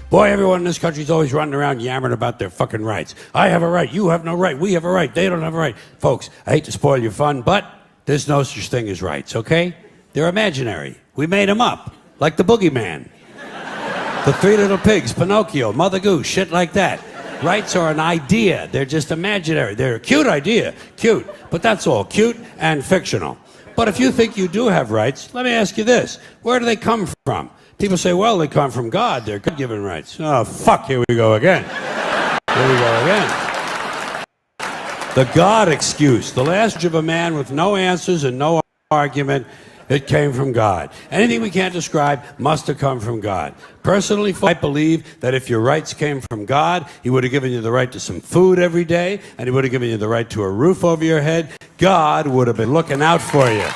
Boy, everyone in this country's always running around yammering about their fucking rights. I have a right, you have no right, we have a right, they don't have a right. Folks, I hate to spoil your fun, but there's no such thing as rights, okay? They're imaginary. We made them up, like the boogeyman. The Three Little Pigs, Pinocchio, Mother Goose, shit like that. Rights are an idea. They're just imaginary. They're a cute idea, cute, but that's all, cute and fictional. But if you think you do have rights, let me ask you this. Where do they come from? People say, well, they come from God. They're God-given rights. Oh, fuck, here we go again. Here we go again. The God excuse. The last of a man with no answers and no argument. It came from God. Anything we can't describe must have come from God. Personally, I believe that if your rights came from God, He would have given you the right to some food every day, and He would have given you the right to a roof over your head. God would have been looking out for you.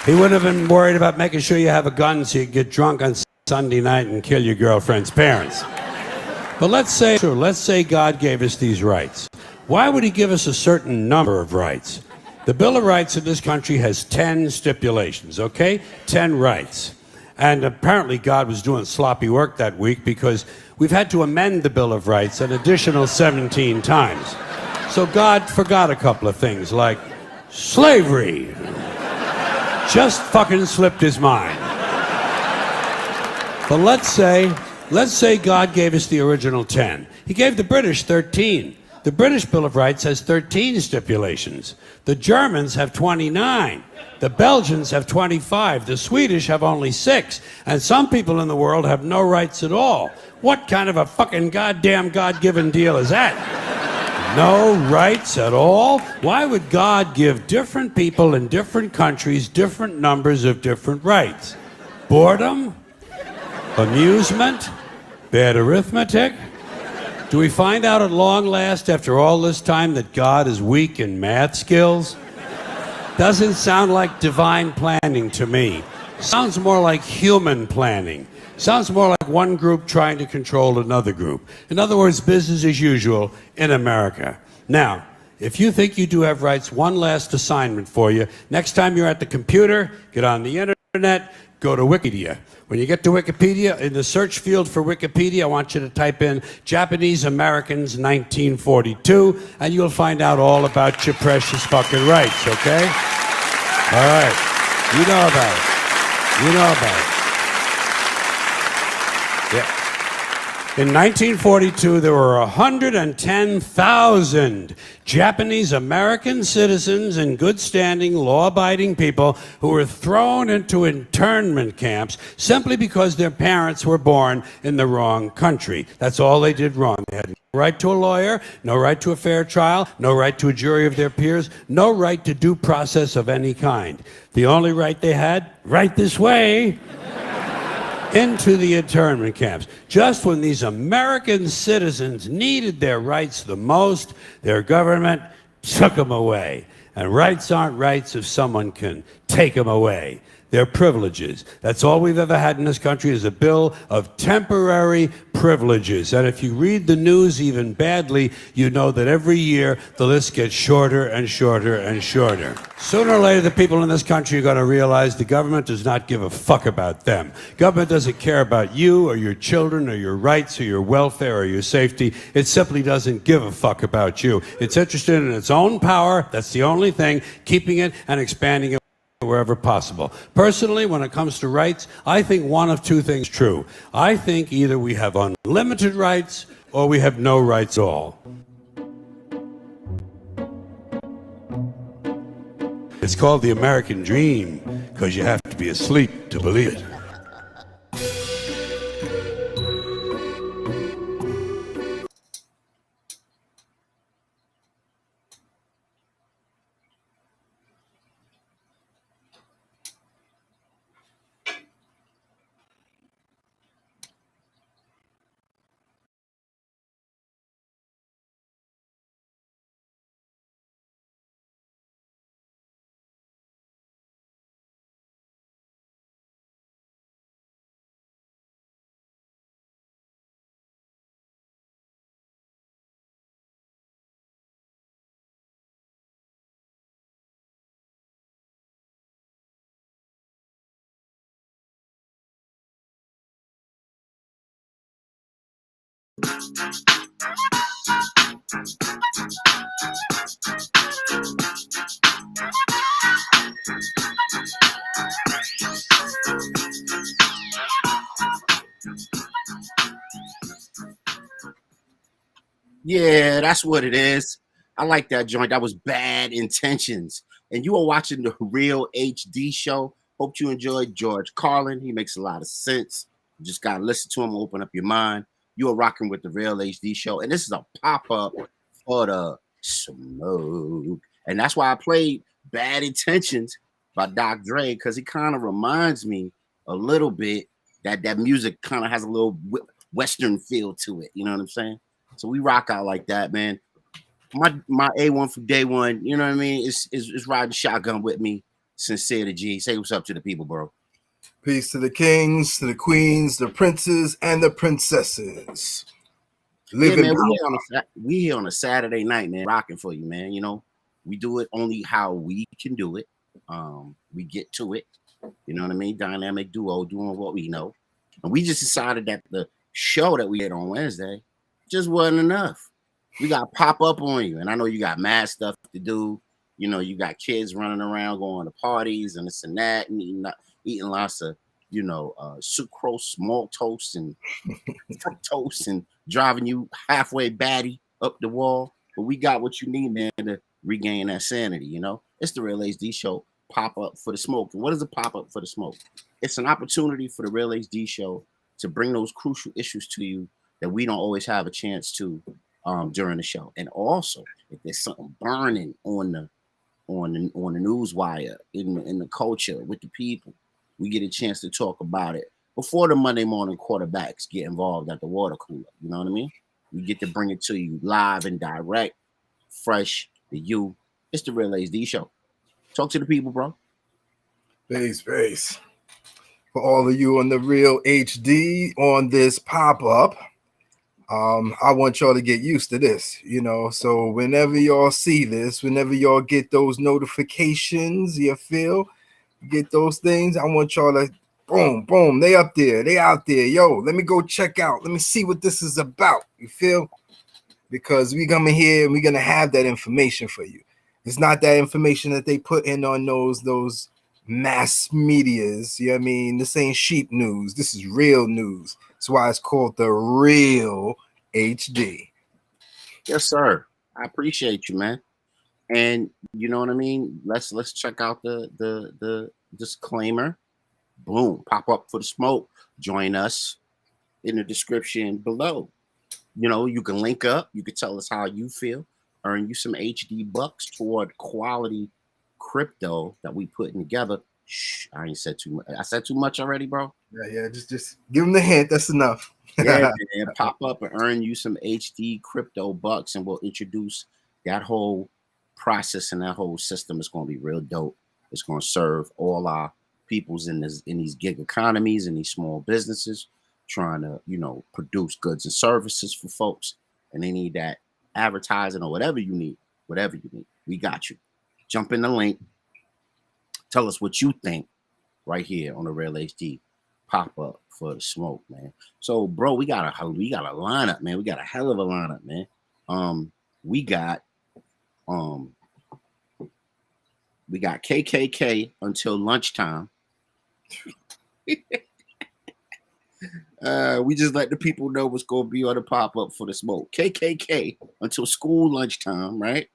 He wouldn't have been worried about making sure you have a gun so you get drunk on Sunday night and kill your girlfriend's parents. But let's say God gave us these rights. Why would He give us a certain number of rights? The Bill of Rights in this country has 10 stipulations, okay? 10 rights. And apparently God was doing sloppy work that week because we've had to amend the Bill of Rights an additional 17 times. So God forgot a couple of things like slavery. Just fucking slipped His mind. But let's say God gave us the original 10. He gave the British 13. The British Bill of Rights has 13 stipulations. The Germans have 29. The Belgians have 25. The Swedish have only 6. And some people in the world have no rights at all. What kind of a fucking goddamn God-given deal is that? No rights at all? Why would God give different people in different countries different numbers of different rights? Boredom? Amusement? Bad arithmetic? Do we find out at long last, after all this time, that God is weak in math skills? Doesn't sound like divine planning to me. Sounds more like human planning. Sounds more like one group trying to control another group. In other words, business as usual in America. Now, if you think you do have rights, one last assignment for you. Next time you're at the computer, get on the internet, go to Wikipedia. When you get to Wikipedia, in the search field for Wikipedia, I want you to type in Japanese Americans 1942, and you'll find out all about your precious fucking rights, okay? All right. You know about it. You know about it. Yeah. In 1942, there were 110,000 Japanese American citizens and good standing, law-abiding people who were thrown into internment camps simply because their parents were born in the wrong country. That's all they did wrong. They had no right to a lawyer, no right to a fair trial, no right to a jury of their peers, no right to due process of any kind. The only right they had, right this way, into the internment camps. Just when these American citizens needed their rights the most, their government took them away. And rights aren't rights if someone can take them away. They're privileges. That's all we've ever had in this country is a bill of temporary privileges. And if you read the news even badly, you know that every year the list gets shorter and shorter and shorter. Sooner or later, the people in this country are going to realize the government does not give a fuck about them. Government doesn't care about you or your children or your rights or your welfare or your safety. It simply doesn't give a fuck about you. It's interested in its own power. That's the only thing, keeping it and expanding it wherever possible. Personally, when it comes to rights, I think one of two things is true. I think either we have unlimited rights or we have no rights at all. It's called the American dream because you have to be asleep to believe it. Yeah, that's what it is. I like that joint. That was Bad Intentions. And you are watching the Real HD show. Hope you enjoyed George Carlin. He makes a lot of sense. You just got to listen to him, open up your mind. You are rocking with the Real HD show. And this is a pop up for the smoke. And that's why I played Bad Intentions by Dr. Dre, because he kind of reminds me a little bit that music kind of has a little Western feel to it. You know what I'm saying? So we rock out like that, man. My A1 from day one, you know what I mean? Is riding shotgun with me. Sincere to G. Say what's up to the people, bro. Peace to the kings, to the queens, the princes, and the princesses. Yeah, man, we here on a Saturday night, man, rocking for you, man. You know, we do it only how we can do it. We get to it. You know what I mean? Dynamic duo doing what we know. And we just decided that the show that we had on Wednesday just wasn't enough. We got to pop up on you. And I know you got mad stuff to do. You know, you got kids running around going to parties and this and that and eating lots of, sucrose, maltose, and fructose and driving you halfway batty up the wall. But we got what you need, man, to regain that sanity, you know? It's the Real HD show, pop up for the smoke. And what is a pop up for the smoke? It's an opportunity for the Real HD show to bring those crucial issues to you that we don't always have a chance to during the show. And also, if there's something burning on the news wire in the culture with the people, we get a chance to talk about it before the Monday morning quarterbacks get involved at the water cooler. You know what I mean? We get to bring it to you live and direct, fresh to you. It's the Real HD show. Talk to the people, bro. Peace. For all of you on the Real HD on this pop-up, I want y'all to get used to this, so whenever y'all see this, whenever y'all get those notifications, get those things, I want y'all to boom, they up there, they out there. Yo, let me go check out. Let me see what this is about. You feel? Because we come in here and we're going to have that information for you. It's not that information that they put in on those mass medias. You know what I mean? This ain't sheep news. This is real news. That's why it's called the Real HD. Yes, sir. I appreciate you, man. And you know what I mean? Let's check out the disclaimer. Boom, pop up for the smoke. Join us in the description below. You know, you can link up. You can tell us how you feel. Earn you some HD bucks toward quality crypto that we putting together. Shh, I ain't said too much. I said too much already, bro. Yeah. Just give them the hint. That's enough. Yeah, man, pop up and earn you some HD crypto bucks, and we'll introduce that whole process and that whole system. Is going to be real dope. It's going to serve all our peoples in these gig economies and these small businesses trying to, produce goods and services for folks, and they need that advertising or whatever you need. We got you. Jump in the link. Tell us what you think right here on the Real HD pop up for the smoke, man. So, bro, we got a lineup, man. We got a hell of a lineup, man. We got KKK until lunchtime. We just let the people know what's going to be on the pop up for the smoke. KKK until school lunchtime, right?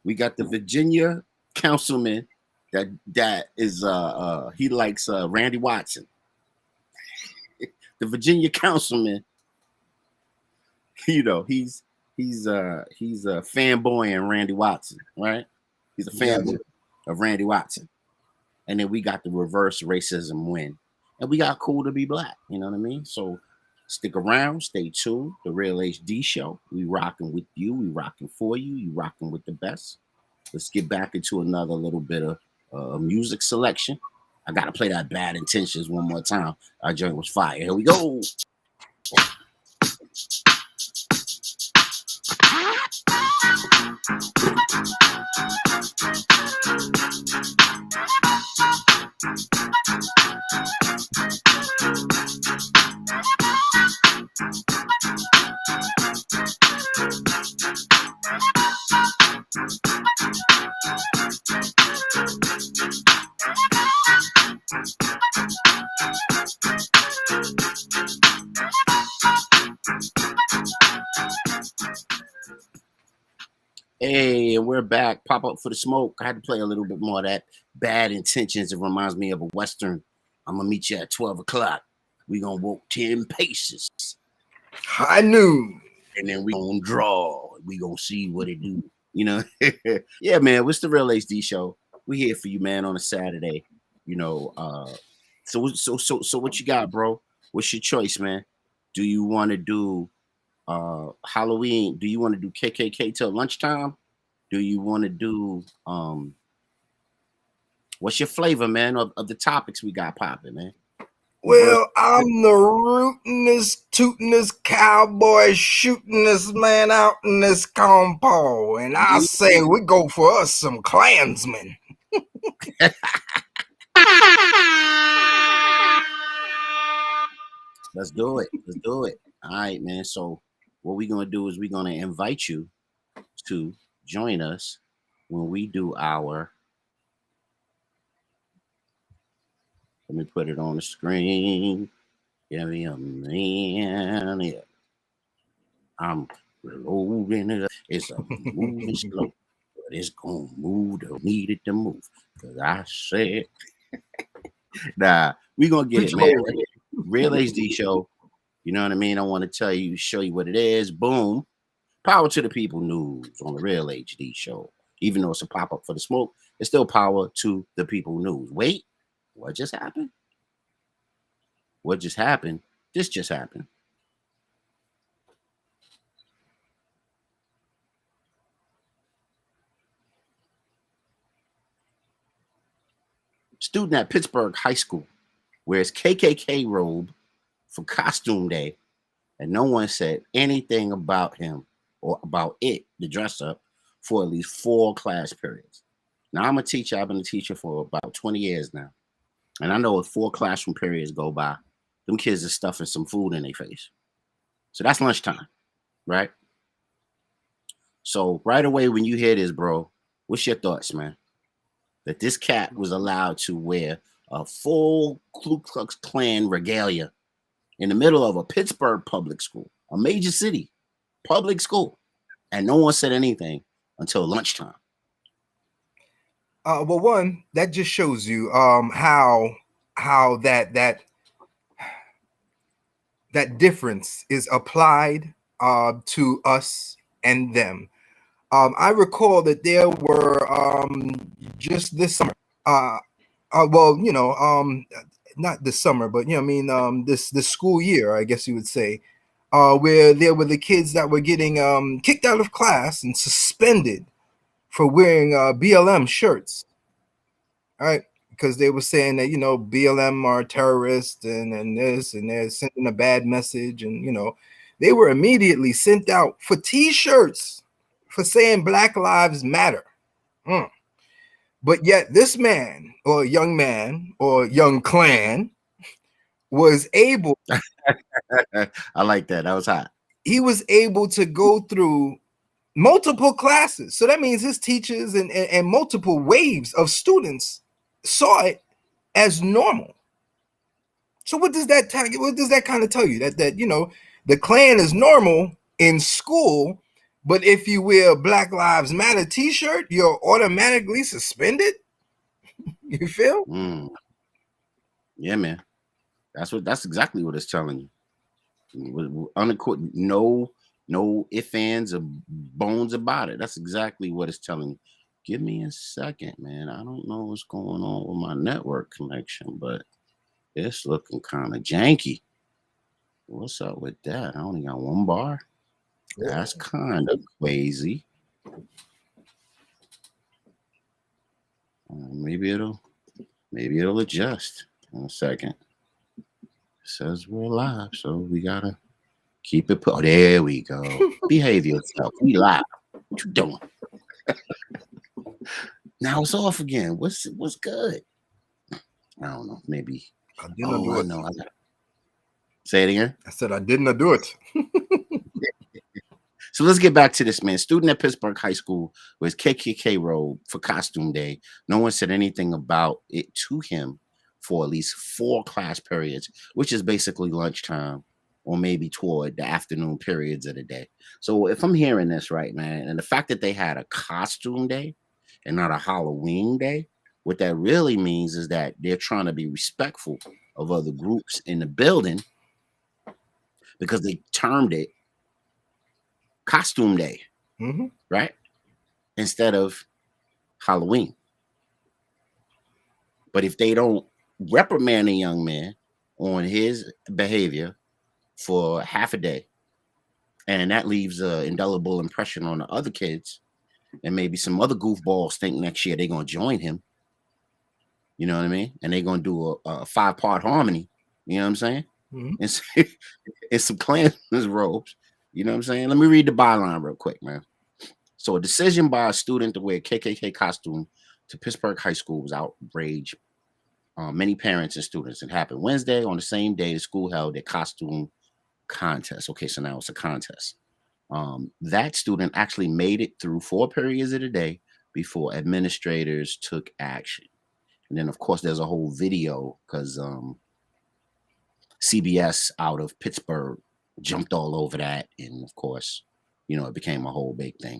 We got the Virginia councilman that is he likes Randy Watson. The Virginia councilman, he's a fanboy in Randy Watson, right? He's a fanboy of Randy Watson. And then we got the reverse racism win. And we got cool to be black. You know what I mean? So stick around, stay tuned. The Real HD show. We rocking with you. We rocking for you. You rocking with the best. Let's get back into another little bit of music selection. I got to play that Bad Intentions one more time. Our joint was fire. Here we go. Hey, and we're back. Pop up for the smoke. I had to play a little bit more of that. Bad Intentions. It reminds me of a Western. I'm going to meet you at 12 o'clock. We're going to walk 10 paces. High noon. And then we're going to draw. We're going to see what it do. You know? Yeah, man. What's the Real HD Show? We here for you, man, on a Saturday. You know, so what you got, bro? What's your choice, man? Do you want to do Halloween? Do you want to do KKK till lunchtime? Do you want to do what's your flavor, man, of the topics we got popping, man? Well, I'm the rootinest, tootinest cowboy shootinest man out in this compo, and I say we go for us some Klansmen. Let's do it. Let's do it. All right, man. So what we're gonna do is we're gonna invite you to join us when we do our. Let me put it on the screen. Give me a man. Yeah. I'm reloading it. It's a moving slow, but it's gonna move the needed to move. Cause I said, nah, we gonna get it, man. Real HD Show. You know what I mean? I want to tell you, show you what it is. Boom. Power to the people news on the Real HD Show. Even though it's a pop up for the smoke, it's still power to the people news. Wait, what just happened? What just happened? This just happened. Student at Pittsburgh High School wears KKK robe for costume day, and no one said anything about him or about it, the dress up, for at least 4 class periods. Now, I'm a teacher. I've been a teacher for about 20 years now. And I know if 4 classroom periods go by, them kids are stuffing some food in their face. So that's lunchtime, right? So right away when you hear this, bro, what's your thoughts, man? That this cat was allowed to wear a full Ku Klux Klan regalia in the middle of a Pittsburgh public school, a major city public school, and no one said anything until lunchtime. Well, one, that just shows you how that difference is applied to us and them. I recall that there were just this summer. Well, you know, not this summer, but you know, I mean, this school year, I guess you would say, where there were the kids that were getting kicked out of class and suspended for wearing BLM shirts, right? Because they were saying that, you know, BLM are terrorists and this, and they're sending a bad message, and you know, they were immediately sent out for T-shirts for saying Black Lives Matter. But yet this man or young Klan was able. I like that. That was hot. He was able to go through multiple classes. So that means his teachers and multiple waves of students saw it as normal. So what does that kind of tell you? That you know, the Klan is normal in school, but if you wear a Black Lives Matter T-shirt, you're automatically suspended. You feel? Yeah, man. That's exactly what it's telling you. No ifs, ands, or bones about it. That's exactly what it's telling you. Give me a second, man. I don't know what's going on with my network connection, but it's looking kind of janky. What's up with that? I only got 1 bar. That's kind of crazy. Maybe it'll adjust in a second. It says we're live, so we gotta keep it. Oh, there we go. Behave yourself. We live. What you doing? Now it's off again. What's good? I don't know. Maybe. I didn't do it. No, say it again. I said I didn't do it. So let's get back to this, man. Student at Pittsburgh High School was KKK robe for costume day. No one said anything about it to him for at least 4 class periods, which is basically lunchtime or maybe toward the afternoon periods of the day. So if I'm hearing this right, man, and the fact that they had a costume day and not a Halloween day, what that really means is that they're trying to be respectful of other groups in the building because they termed it costume day, right? Instead of Halloween. But if they don't reprimand a young man on his behavior for half a day, and that leaves an indelible impression on the other kids, and maybe some other goofballs think next year they're going to join him, you know what I mean? And they're going to do a 5-part harmony, you know what I'm saying? And some Klansman's robes. You know what I'm saying? Let me read the byline real quick, man. So a decision by a student to wear KKK costume to Pittsburgh High School was outraged many parents and students. It happened Wednesday. On the same day, the school held a costume contest. Okay, so now it's a contest. That student actually made it through 4 periods of the day before administrators took action. And then, of course, there's a whole video because CBS out of Pittsburgh jumped all over that, and of course, you know, it became a whole big thing.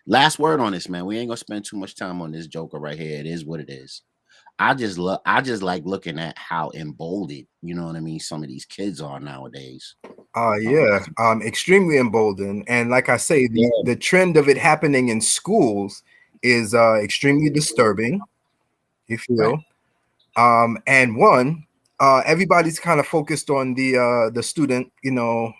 Last word on this, man. We ain't gonna spend too much time on this joker right here. It is what it is. I just like looking at how emboldened, you know what I mean, some of these kids are nowadays. Extremely emboldened. And like I say, the trend of it happening in schools is extremely disturbing, you feel. Right. And one, everybody's kind of focused on the student, you know.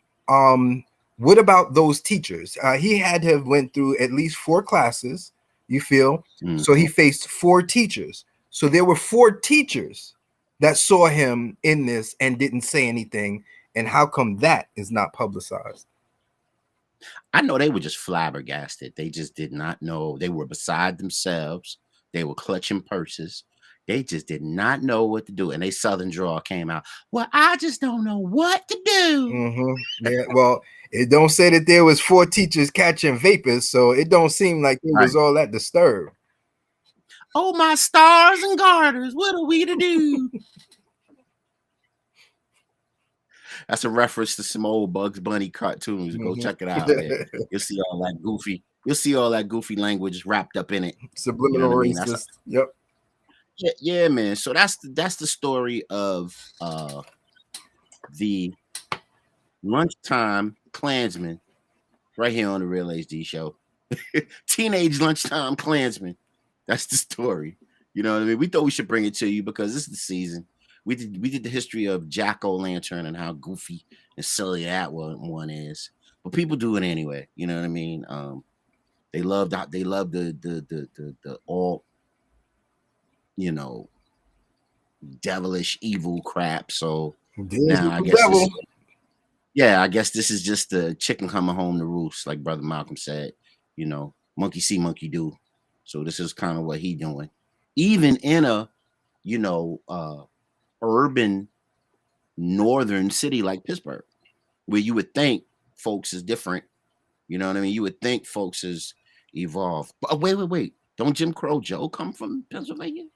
What about those teachers? He had to have went through at least 4 classes, you feel. So he faced 4 teachers. So there were 4 teachers that saw him in this and didn't say anything. And how come that is not publicized? I know they were just flabbergasted. They just did not know. They were beside themselves. They were clutching purses. They just did not know what to do. And they Southern drawl came out. Well, I just don't know what to do. Yeah, well, it don't say that there was 4 teachers catching vapors, so it don't seem like it was all that disturbed. Oh, my stars and garters, what are we to do? That's a reference to some old Bugs Bunny cartoons. Go check it out. Man. You'll see all that goofy. You'll see all that goofy language wrapped up in it. Subliminal racist. Yep. Yeah, man. So that's the story of the lunchtime Klansman right here on the Real HD show. Teenage lunchtime Klansman. That's the story. You know what I mean? We thought we should bring it to you because this is the season. We did the history of Jack-O-Lantern and how goofy and silly that one is. But people do it anyway. You know what I mean? They love the all, you know, devilish evil crap. So now I guess this is just the chicken coming home to roost, like Brother Malcolm said. You know, monkey see, monkey do. So this is kind of what he doing. Even in a, you know, urban northern city like Pittsburgh, where you would think folks is different. You know what I mean? You would think folks is evolved. But wait. Don't Jim Crow Joe come from Pennsylvania?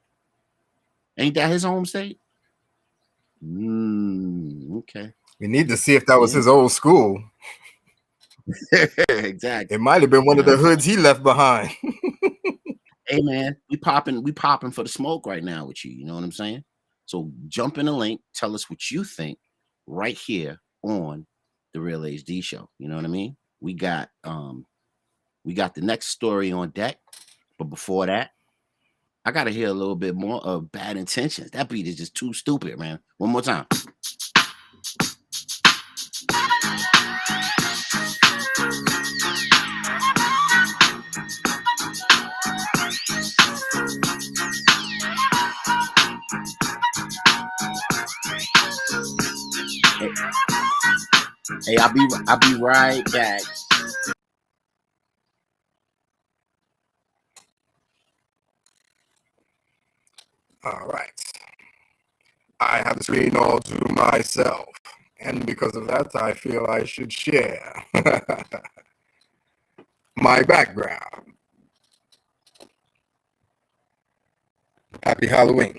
Ain't that his home state? Okay. We need to see if that was his old school. Exactly. It might have been one of the hoods he left behind. Hey man, we popping for the smoke right now with you. You know what I'm saying? So jump in the link, tell us what you think right here on the Real HD show. You know what I mean? We got the next story on deck, but before that, I gotta hear a little bit more of Bad Intentions. That beat is just too stupid, man. One more time. Hey, I'll be right back. All right. I have the screen all to myself. And because of that, I feel I should share my background. Happy Halloween.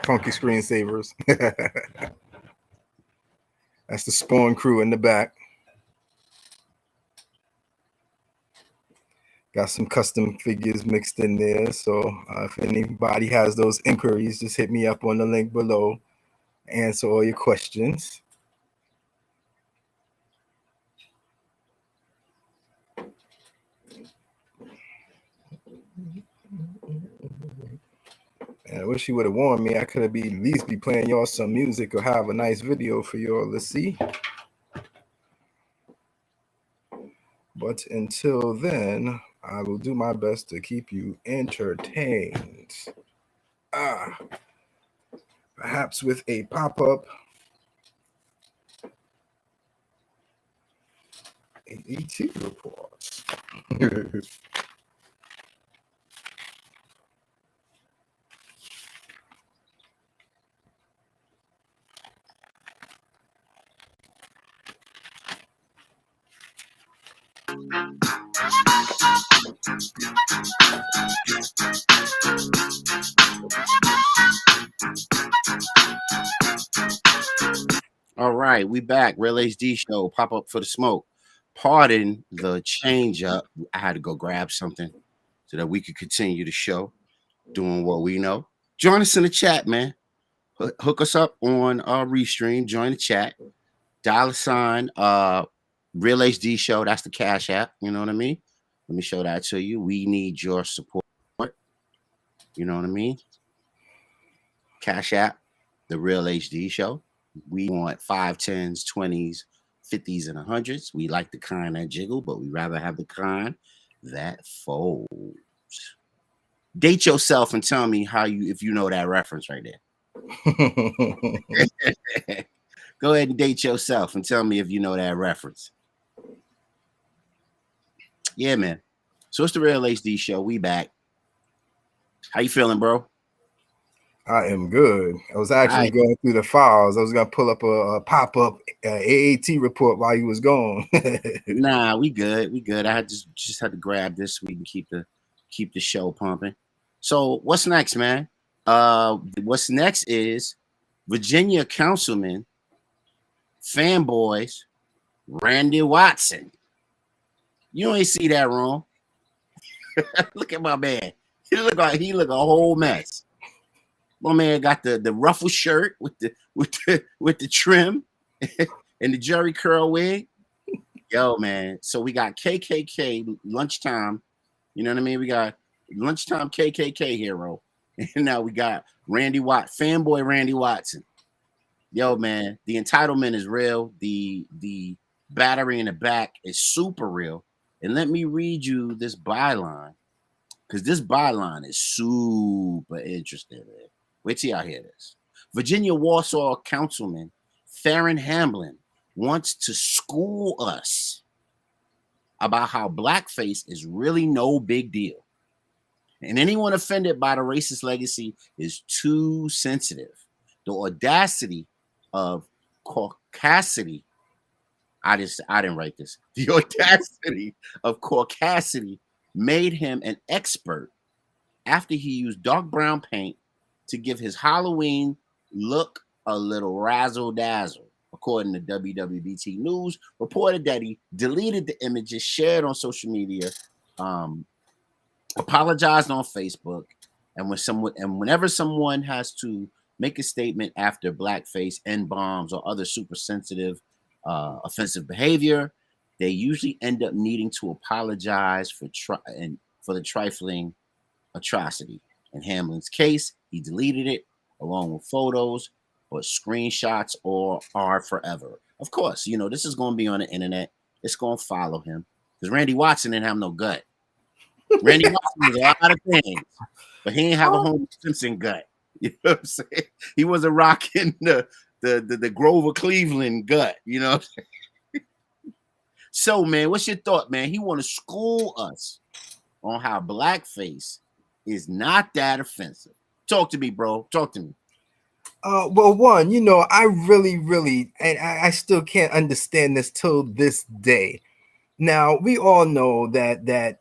Funky screensavers. That's the Spawn crew in the back. Got some custom figures mixed in there. So if anybody has those inquiries, just hit me up on the link below. Answer all your questions. And I wish he would have warned me. I could have at least be playing y'all some music or have a nice video for y'all to see. But until then, I will do my best to keep you entertained. Perhaps with a pop-up AET report. All right, we back. Real HD show. Pop up for the smoke. Pardon the change up. I had to go grab something so that we could continue the show doing what we know. Join us in the chat, man. Hook us up on Restream. Join the chat. $sign Real HD show. That's the Cash App. You know what I mean? Let me show that to you. We need your support. You know what I mean? Cash App, the Real HD show. We want 5, 10s, 20s, 50s, and 100s. We like the kind that jiggle, but we rather have the kind that folds. Date yourself and tell me if you know that reference right there. Go ahead and date yourself and tell me if you know that reference. Yeah, man. So it's the Real HD show. We back. How you feeling, bro? I am good. I was actually going through the files. I was gonna pull up a pop-up AAT report while you was gone. Nah, we good. We good. I just had to grab this so we can keep the show pumping. So what's next, man? What's next is Virginia Councilman fanboys Randy Watson. You ain't see that wrong. Look at my man. He look a whole mess. My man got the ruffle shirt with the trim and the Jerry curl wig. Yo, man. So we got KKK lunchtime. You know what I mean? We got lunchtime KKK hero. And now we got fanboy Randy Watson. Yo, man, the entitlement is real. The battery in the back is super real. And let me read you this byline, because this byline is super interesting, man. Wait till y'all hear this. Virginia Warsaw Councilman Theron Hamblin wants to school us about how blackface is really no big deal. And anyone offended by the racist legacy is too sensitive. The audacity of caucasity. I didn't write this. The audacity of caucasity made him an expert after he used dark brown paint to give his Halloween look a little razzle dazzle. According to WWBT News, reported that he deleted the images shared on social media, apologized on Facebook, and whenever someone has to make a statement after blackface, N-bombs, or other super sensitive, offensive behavior, they usually end up needing to apologize for the trifling atrocity. In Hamlin's case, he deleted it along with photos, but screenshots are forever. Of course, this is going to be on the internet. It's going to follow him because Randy Watson didn't have no gut. Randy Watson was a lot of things, but he didn't have a Homer Simpson gut. You know what I'm saying? He wasn't rocking the Grover Cleveland gut. You know what I'm saying? So, man, what's your thought, man? He want to school us on how blackface is not that offensive. Talk to me, bro. Talk to me. Well, one, I really, and I still can't understand this till this day. Now, we all know that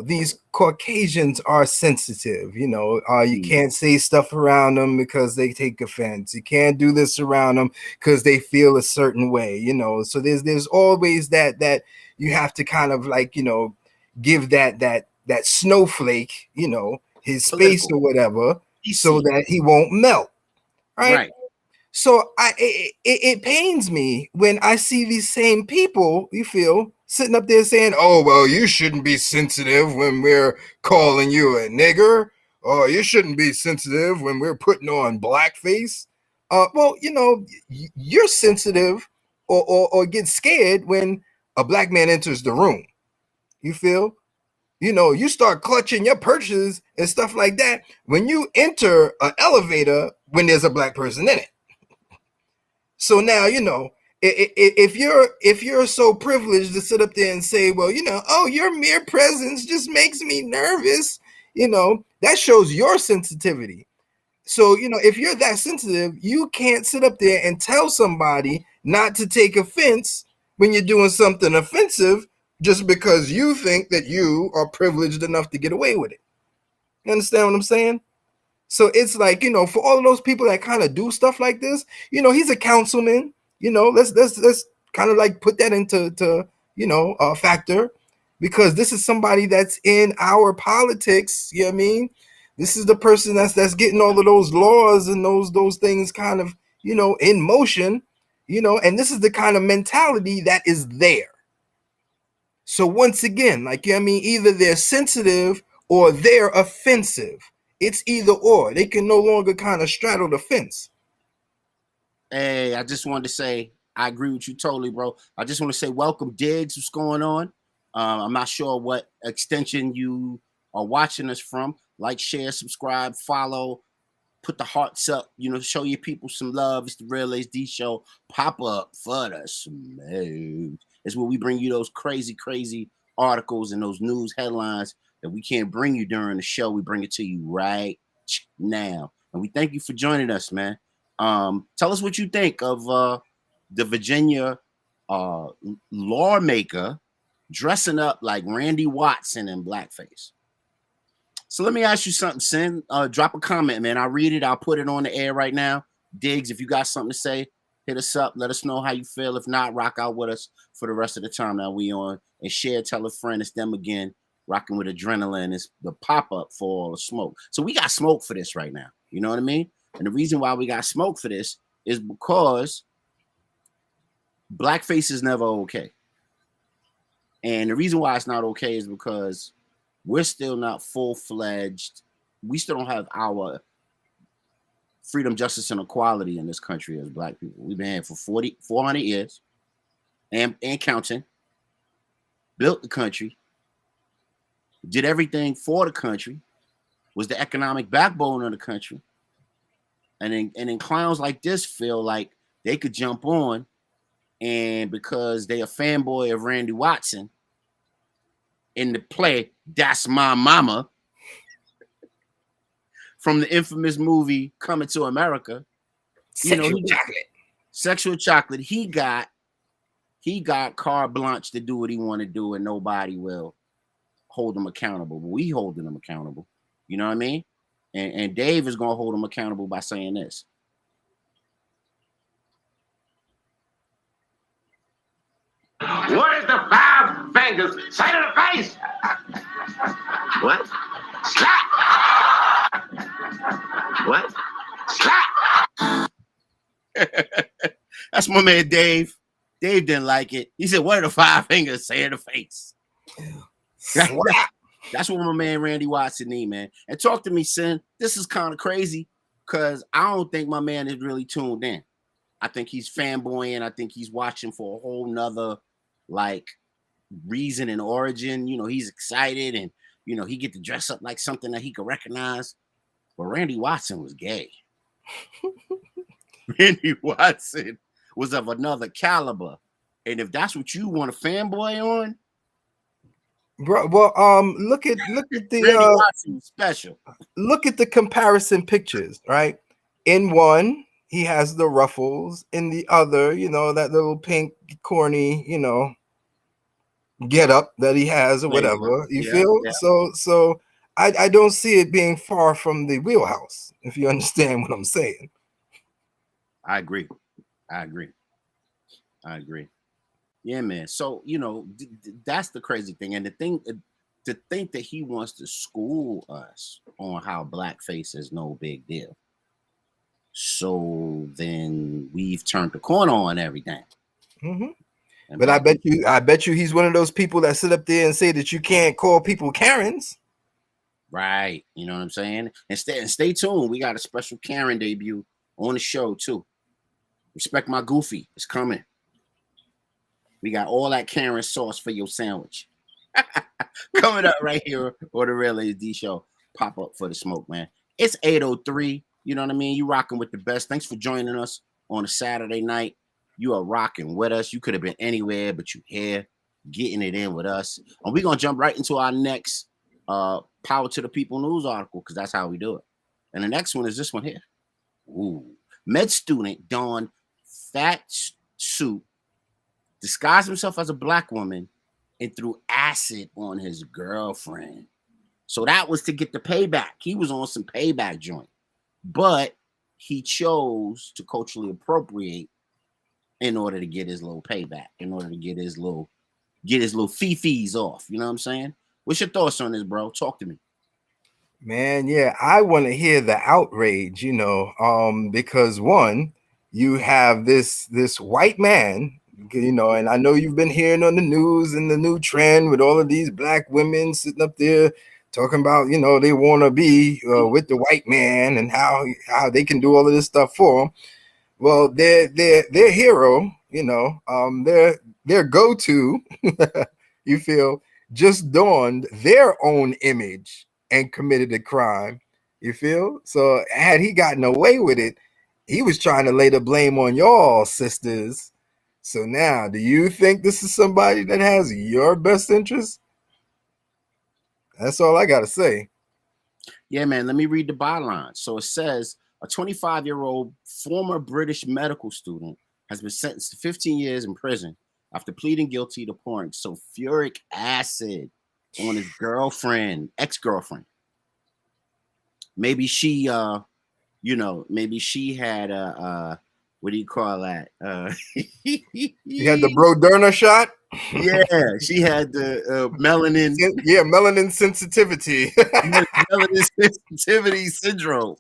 these Caucasians are sensitive. You can't say stuff around them because they take offense. You can't do this around them because they feel a certain way. So there's always that you have to kind of give that snowflake, his space or whatever, so that he won't melt. Right. So it pains me when I see these same people, sitting up there saying, oh, well, you shouldn't be sensitive when we're calling you a nigger, or you shouldn't be sensitive when we're putting on blackface. Well, you're sensitive or get scared when a black man enters the room. You start clutching your purses and stuff like that when you enter an elevator when there's a black person in it. So now, if you're so privileged to sit up there and say, well, oh, your mere presence just makes me nervous, that shows your sensitivity. So, if you're that sensitive, you can't sit up there and tell somebody not to take offense when you're doing something offensive just because you think that you are privileged enough to get away with it. You understand what I'm saying? So it's like, for all of those people that kind of do stuff like this, he's a councilman, let's kind of like put that into a factor, because this is somebody that's in our politics. You know what I mean? This is the person that's getting all of those laws and those things kind of, in motion, and this is the kind of mentality that is there. So once again, either they're sensitive or they're offensive. It's either or. They can no longer kind of straddle the fence. Hey, I just wanted to say, I agree with you totally, bro. I just want to say, welcome, Diggs. What's going on? I'm not sure what extension you are watching us from. Like, share, subscribe, follow, put the hearts up, show your people some love. It's the Real HD Show. Pop up for the smoke. It's where we bring you those crazy articles and those news headlines that we can't bring you during the show. We bring it to you right now. And we thank you for joining us, man. Tell us what you think of the Virginia lawmaker dressing up like Randy Watson in blackface. So let me ask you something, Sin. Drop a comment, man. I'll read it. I'll put it on the air right now. Diggs, if you got something to say, hit us up. Let us know how you feel. If not, rock out with us for the rest of the time that we on. And share, tell a friend. It's them again. Rocking with adrenaline. Is the pop-up for all the smoke. So we got smoke for this right now. You know what I mean? And the reason why we got smoke for this is because blackface is never okay. And the reason why it's not okay is because we're still not full-fledged. We still don't have our freedom, justice, and equality in this country as black people. We've been here for 400 years and counting. Built the country. Did everything for the country, was the economic backbone of the country. And then clowns like this feel like they could jump on, and because they a fanboy of Randy Watson in the play That's My Mama from the infamous movie Coming to America, Sexual Chocolate, he got carte blanche to do what he want to do, and nobody will hold him accountable. But we holding him accountable. You know what I mean? And Dave is going to hold him accountable by saying this. What is the 5 fingers say to the face? What? Slap! What? Slap! That's my man Dave. Dave didn't like it. He said, what are the 5 fingers say to the face? Slap. That's what my man Randy Watson need, man. And talk to me, Sin. This is kind of crazy because I don't think my man is really tuned in. I think he's fanboying. I think he's watching for a whole nother like reason and origin. You know, he's excited and you know he get to dress up like something that he could recognize. But Randy Watson was gay. Randy Watson was of another caliber. And if that's what you want to fanboy on, Bro, well, look at Randy the Watson was special. look at the comparison pictures, right? In one, he has the ruffles. In the other, you know, that little pink, corny, you know, get up that he has or whatever. You Yeah, feel? yeah. So I don't see it being far from the wheelhouse, if you understand what I'm saying. I agree. Yeah, man. So you know that's the crazy thing, and the thing to think that he wants to school us on how blackface is no big deal. So then we've turned the corner on everything. Mm-hmm. And But I bet you he's one of those people that sit up there and say that you can't call people Karens. right, you know what I'm saying? And stay tuned. We got a special Karen debut on the show too. Respect my goofy. It's coming. We got all that Karen sauce for your sandwich. Coming up right here on the Real HD Show. Pop up for the smoke, man. It's 8:03. You know what I mean? You rocking with the best. Thanks for joining us on a Saturday night. You are rocking with us. You could have been anywhere, but you here getting it in with us. And we're going to jump right into our next Power to the People news article because that's how we do it. And the next one is this one here. Ooh. Med student donned fat suit, disguised himself as a black woman, and threw acid on his girlfriend. So that was to get the payback. He was on some payback joint. But he chose to culturally appropriate in order to get his little payback, in order to get his little fee-fees off. You know what I'm saying? What's your thoughts on this, bro? Talk to me. Man, yeah, I want to hear the outrage, you know, because one, you have this white man, you know, and I know you've been hearing on the news and the new trend with all of these black women sitting up there talking about, you know, they want to be with the white man and how they can do all of this stuff for them. Well, their hero, you know, their go-to, you feel, just donned their image image and committed a crime. You feel? So had he gotten away with it, he was trying to lay the blame on y'all, sisters. So now, do you think this is somebody that has your best interest? That's all I got to say. Yeah, man, let me read the byline. So it says, a 25-year-old former British medical student has been sentenced to 15 years in prison after pleading guilty to pouring sulfuric acid on his ex-girlfriend. Maybe she, maybe she had what do you call that? You had the Broderna shot? Yeah, she had the melanin. Yeah, melanin sensitivity. Melanin sensitivity syndrome.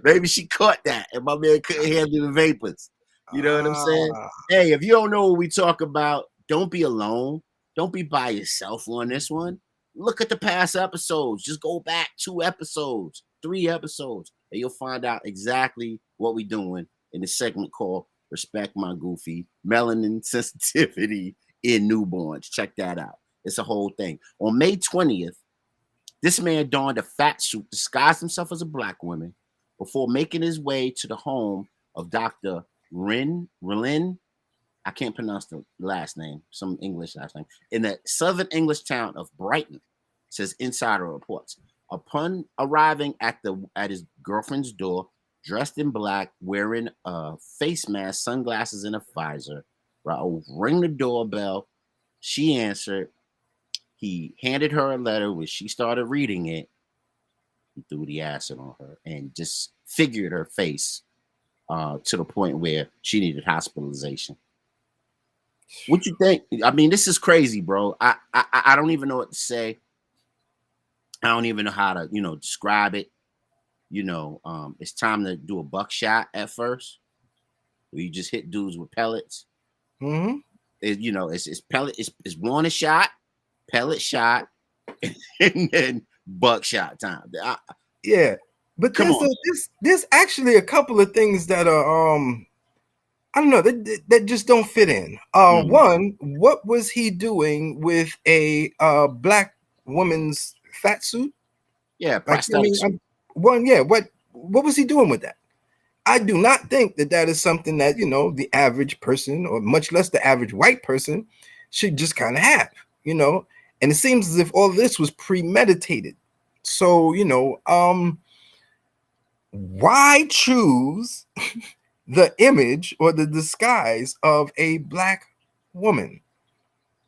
Maybe she caught that, and my man couldn't handle the vapors. You know what I'm saying? Hey, if you don't know what we talk about, don't be alone. Don't be by yourself on this one. Look at the past episodes. Just go back 2 episodes, 3 episodes, and you'll find out exactly what we're doing in the segment called Respect My Goofy, Melanin Sensitivity in Newborns. Check that out. It's a whole thing. On May 20th, this man donned a fat suit, disguised himself as a black woman, before making his way to the home of Dr. Rylin, I can't pronounce the last name, some English last name, in the southern English town of Brighton, says Insider Reports. Upon arriving at his girlfriend's door, dressed in black, wearing a face mask, sunglasses, and a visor, Raoul rang the doorbell. She answered. He handed her a letter, which she started reading it. He threw the acid on her and just figured her face to the point where she needed hospitalization. What you think? I mean, this is crazy, bro. I don't even know what to say. I don't even know how to, describe it. It's time to do a buckshot at first, where you just hit dudes with pellets. Mm-hmm. It's pellet. It's one a shot, pellet shot, and then buckshot time. Yeah, but Come on. there's actually a couple of things that are I don't know that just don't fit in. One, what was he doing with a black woman's fat suit? Yeah, Like, I mean, prosthetics. what was he doing with that? I do not think that is something that the average person, or much less the average white person, should just kind of have. And it seems as if all this was premeditated. So why choose the image or the disguise of a black woman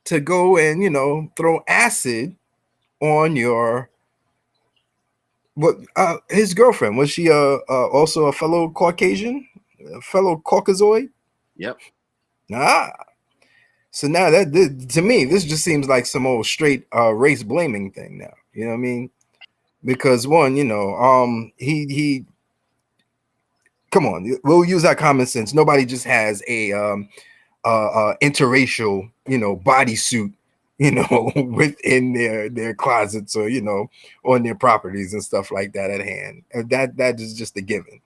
to go and throw acid on your his girlfriend? Was she also a fellow Caucasian, a fellow Caucasoid? Yep. So now to me, this just seems like some old straight race blaming thing now. You know what I mean? Because one, he come on, we'll use our common sense. Nobody just has a interracial, bodysuit, within their closets or on their properties and stuff like that at hand. That is just a given.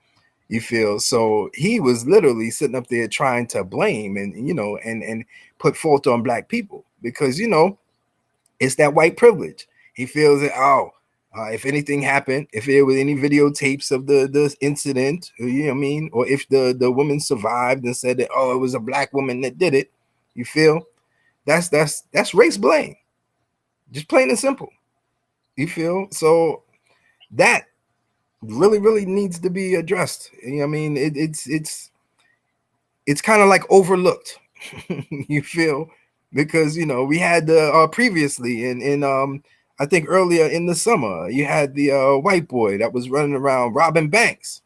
You feel? So he was literally sitting up there trying to blame and and put fault on black people because it's that white privilege. He feels that if anything happened, if there were any videotapes of the incident, you know what I mean, or if the woman survived and said that it was a black woman that did it, you feel? That's race blame, just plain and simple. You feel? So that really needs to be addressed. You know what I mean? It's kind of like overlooked. You feel? Because we had previously in I think earlier in the summer you had the white boy that was running around robbing banks,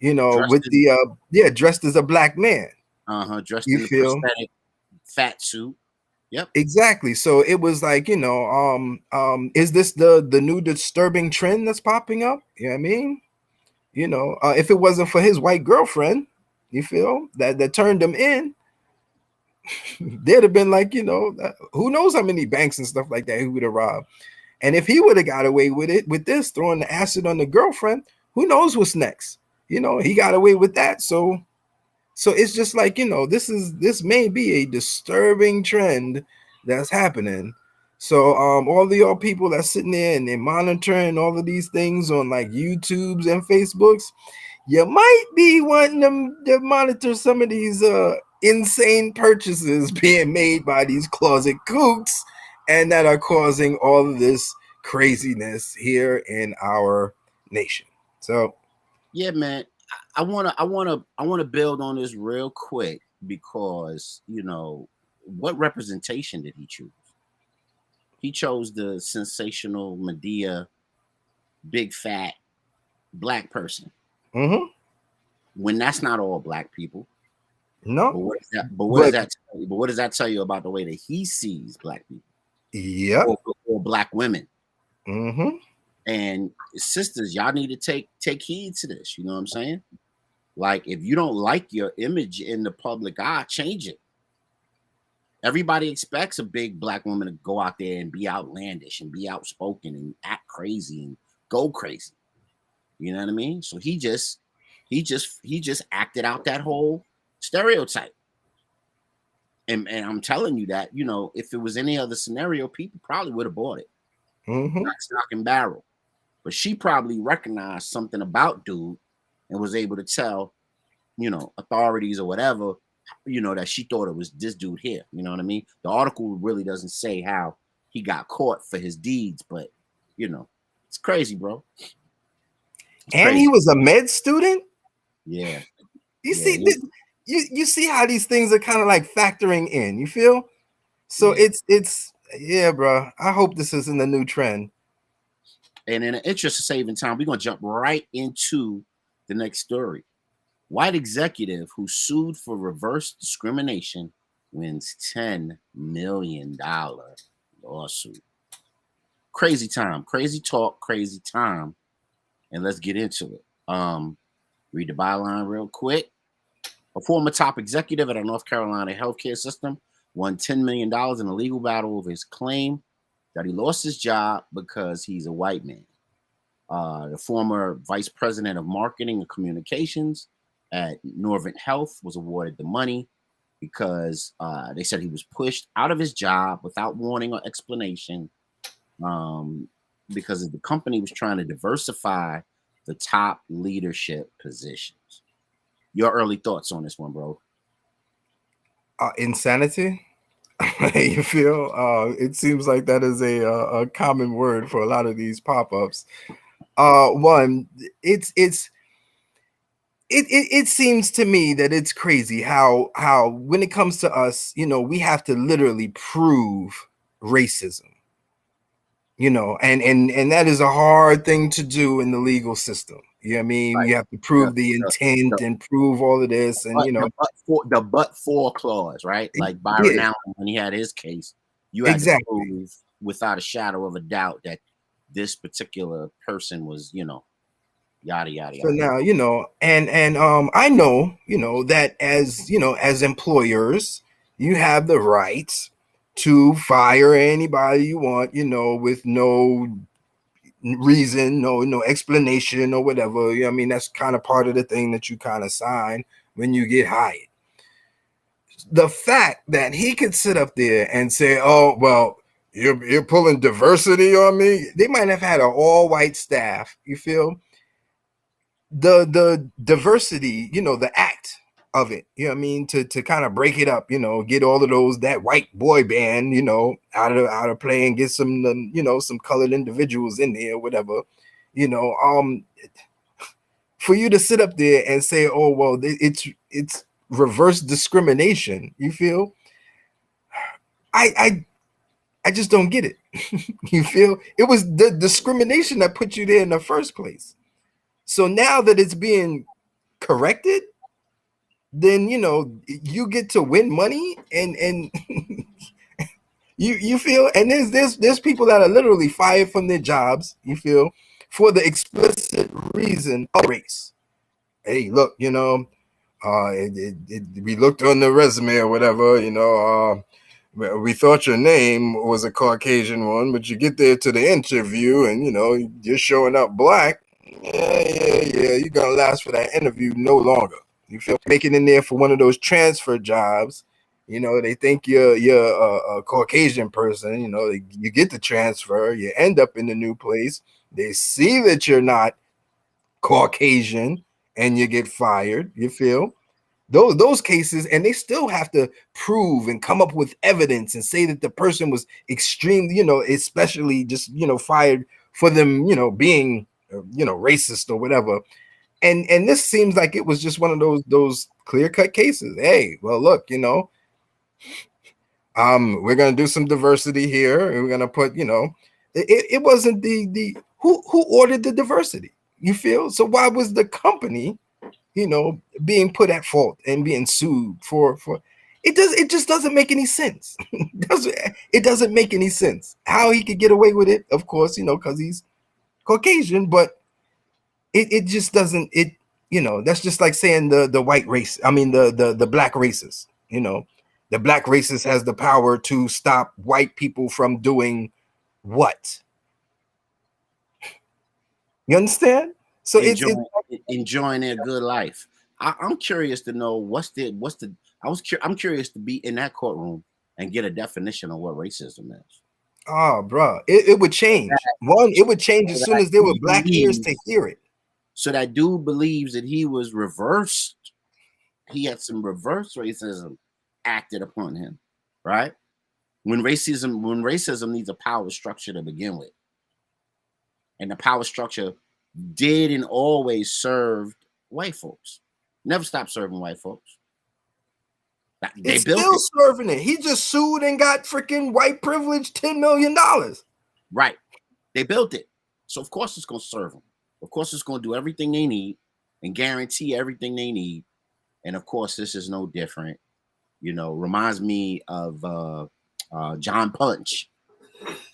with the dressed as a black man. Dressed You in a feel? prosthetic fat suit. Yep. Exactly. So it was like, is this the new disturbing trend that's popping up? You know what I mean? If it wasn't for his white girlfriend, you feel that turned him in, they'd have been like, who knows how many banks and stuff like that he would have robbed. And if he would have got away with it, with this throwing the acid on the girlfriend, who knows what's next? He got away with that. So it's just like, this may be a disturbing trend that's happening. So all the y'all people that's sitting there and they're monitoring all of these things on like YouTubes and Facebooks, you might be wanting them to monitor some of these insane purchases being made by these closet kooks and that are causing all of this craziness here in our nation. So yeah, man. I wanna build on this real quick because what representation did he choose? He chose the sensational Medea, big fat black person. When that's not all black people. No. But what does that tell you about the way that he sees black people? Yeah. Or black women. Mm-hmm. And sisters, y'all need to take heed to this. You know what I'm saying? Like, if you don't like your image in the public eye, change it. Everybody expects a big black woman to go out there and be outlandish and be outspoken and act crazy and go crazy. You know what I mean? So he just acted out that whole stereotype. And I'm telling you that, if it was any other scenario, people probably would have bought it. Stock and barrel. But she probably recognized something about dude and was able to tell, authorities or whatever, that she thought it was this dude here. You know what I mean? The article really doesn't say how he got caught for his deeds, but it's crazy, bro. He was a med student. Yeah. You see, you see how these things are kind of like factoring in. You feel? So it's bro. I hope this isn't a new trend. And in the interest of saving time, we're gonna jump right into the next story. White executive who sued for reverse discrimination wins $10 million lawsuit. Crazy time, crazy talk, crazy time. And let's get into it. Read the byline real quick. A former top executive at a North Carolina healthcare system won $10 million in a legal battle over his claim that he lost his job because he's a white man. The former vice president of marketing and communications at Norvent Health was awarded the money because they said he was pushed out of his job without warning or explanation because the company was trying to diversify the top leadership positions. Your early thoughts on this one, bro? Insanity. You feel? It seems like that is a common word for a lot of these pop-ups. One, it seems to me that it's crazy how when it comes to us, we have to literally prove racism. And that is a hard thing to do in the legal system. You know what I mean? Right. You have to prove the intent and prove all of this, and the but for clause, right? Like Byron Allen, when he had his case, you had to prove without a shadow of a doubt that this particular person was, yada yada yada. So now, and I know, that as employers, you have the right to fire anybody you want, with no reason, no explanation or whatever. I mean, that's kind of part of the thing that you kind of sign when you get hired. The fact that he could sit up there and say, "Oh, well, you're pulling diversity on me." They might have had an all-white staff. You feel? The diversity, the act of it, you know what I mean, to kind of break it up, get all of that white boy band, out of play and get some some colored individuals in there, whatever, for you to sit up there and say, "Oh, well, it's reverse discrimination," you feel? I just don't get it. You feel? It was the discrimination that put you there in the first place. So now that it's being corrected, then you get to win money and you feel, and there's people that are literally fired from their jobs, you feel, for the explicit reason of race. Hey, look, we looked on the resume or whatever, we thought your name was a Caucasian one, but you get there to the interview and you're showing up black. Yeah, you're gonna last for that interview no longer. You feel? Making in there for one of those transfer jobs, they think you're a Caucasian person, you get the transfer, you end up in the new place, they see that you're not Caucasian and you get fired. You feel? Those cases, and they still have to prove and come up with evidence and say that the person was extremely, especially just fired for them, being racist or whatever. And this seems like it was just one of those clear-cut cases. Hey, well, look, we're gonna do some diversity here, and we're gonna put, it wasn't the who ordered the diversity. You feel? So why was the company, being put at fault and being sued for it just doesn't make any sense. It doesn't make any sense how he could get away with it, of course, because he's Caucasian, but it just doesn't, that's just like saying the white race, I mean the black racist, the black racist has the power to stop white people from doing what? You understand? So enjoying their good life. I'm curious to know I'm curious to be in that courtroom and get a definition of what racism is. Oh, bro, it would change. It would change as soon as there were black ears to hear it. So that dude believes that he was reversed. He had some reverse racism acted upon him, right? When racism needs a power structure to begin with, and the power structure did and always served white folks. Never stopped serving white folks. They built still it. Serving it. He just sued and got freaking white privilege $10 million. Right. They built it. So of course it's going to serve them. Of course it's going to do everything they need and guarantee everything they need. And of course this is no different. Reminds me of John Punch,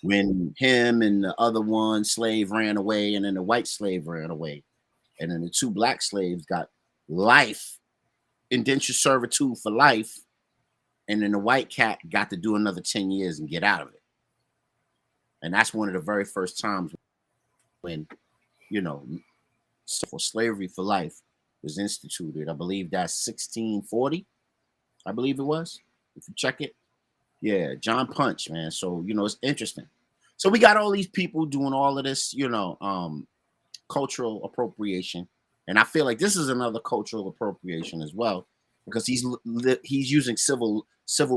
when him and the other one slave ran away, and then the white slave ran away, and then the two black slaves got life, indentured servitude for life, and then the white cat got to do another 10 years and get out of it. And that's one of the very first times when, for slavery for life was instituted. I believe that's 1640. I believe it was. If you check it. Yeah, John Punch, man. So, it's interesting. So we got all these people doing all of this, cultural appropriation. And I feel like this is another cultural appropriation as well, because he's using civil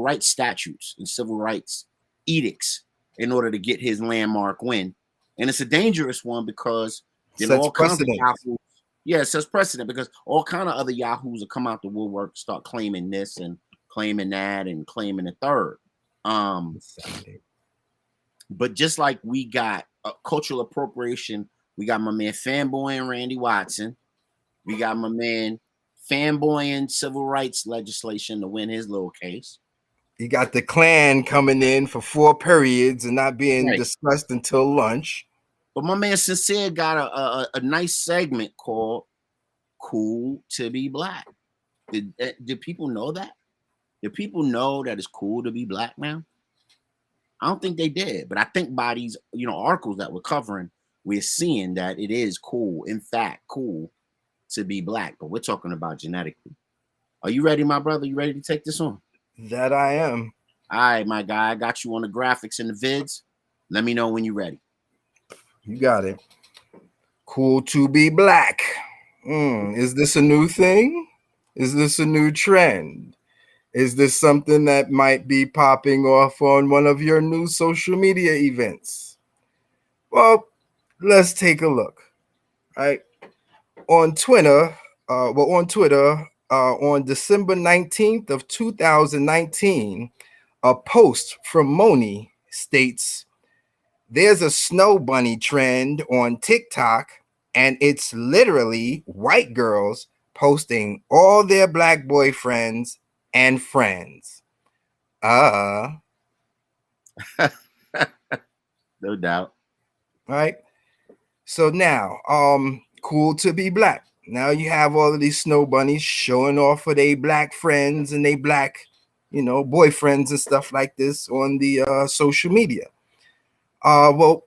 rights statutes and civil rights edicts in order to get his landmark win. And it's a dangerous one because all kinds of yahoos. Yeah, it says precedent because all kind of other yahoos will come out the woodwork, start claiming this and claiming that and claiming the third. But just like we got cultural appropriation, we got my man fanboying Randy Watson. We got my man fanboying civil rights legislation to win his little case. You got the Klan coming in for 4 periods and not being discussed until lunch. But my man Sincere got a nice segment called "Cool to Be Black." Did people know that? Did people know that it's cool to be black now? I don't think they did, but I think by these articles that we're covering, we're seeing that it is cool, in fact, cool to be black. But we're talking about genetically. Are you ready, my brother? You ready to take this on? That I am. All right, my guy. I got you on the graphics and the vids. Let me know when you're ready. You got it. Cool to be black. Is this a new thing? Is this a new trend? Is this something that might be popping off on one of your new social media events? Well, let's take a look. Right on Twitter. On December 19th of 2019, a post from Moni states, "There's a snow bunny trend on TikTok, and it's literally white girls posting all their black boyfriends and friends." No doubt. Right. So now, cool to be black. Now you have all of these snow bunnies showing off for their black friends and their black, boyfriends and stuff like this on the social media. Well,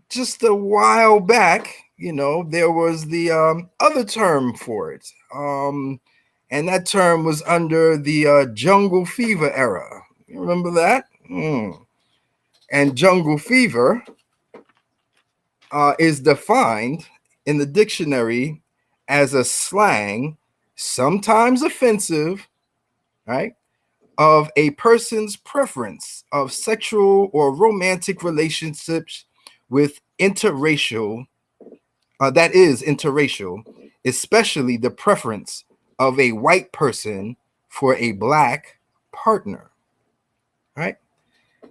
just a while back, there was the other term for it. And that term was under the jungle fever era. You remember that? And jungle fever is defined in the dictionary as a slang, sometimes offensive, right, of a person's preference of sexual or romantic relationships with interracial, that is interracial, especially the preference of a white person for a black partner, right?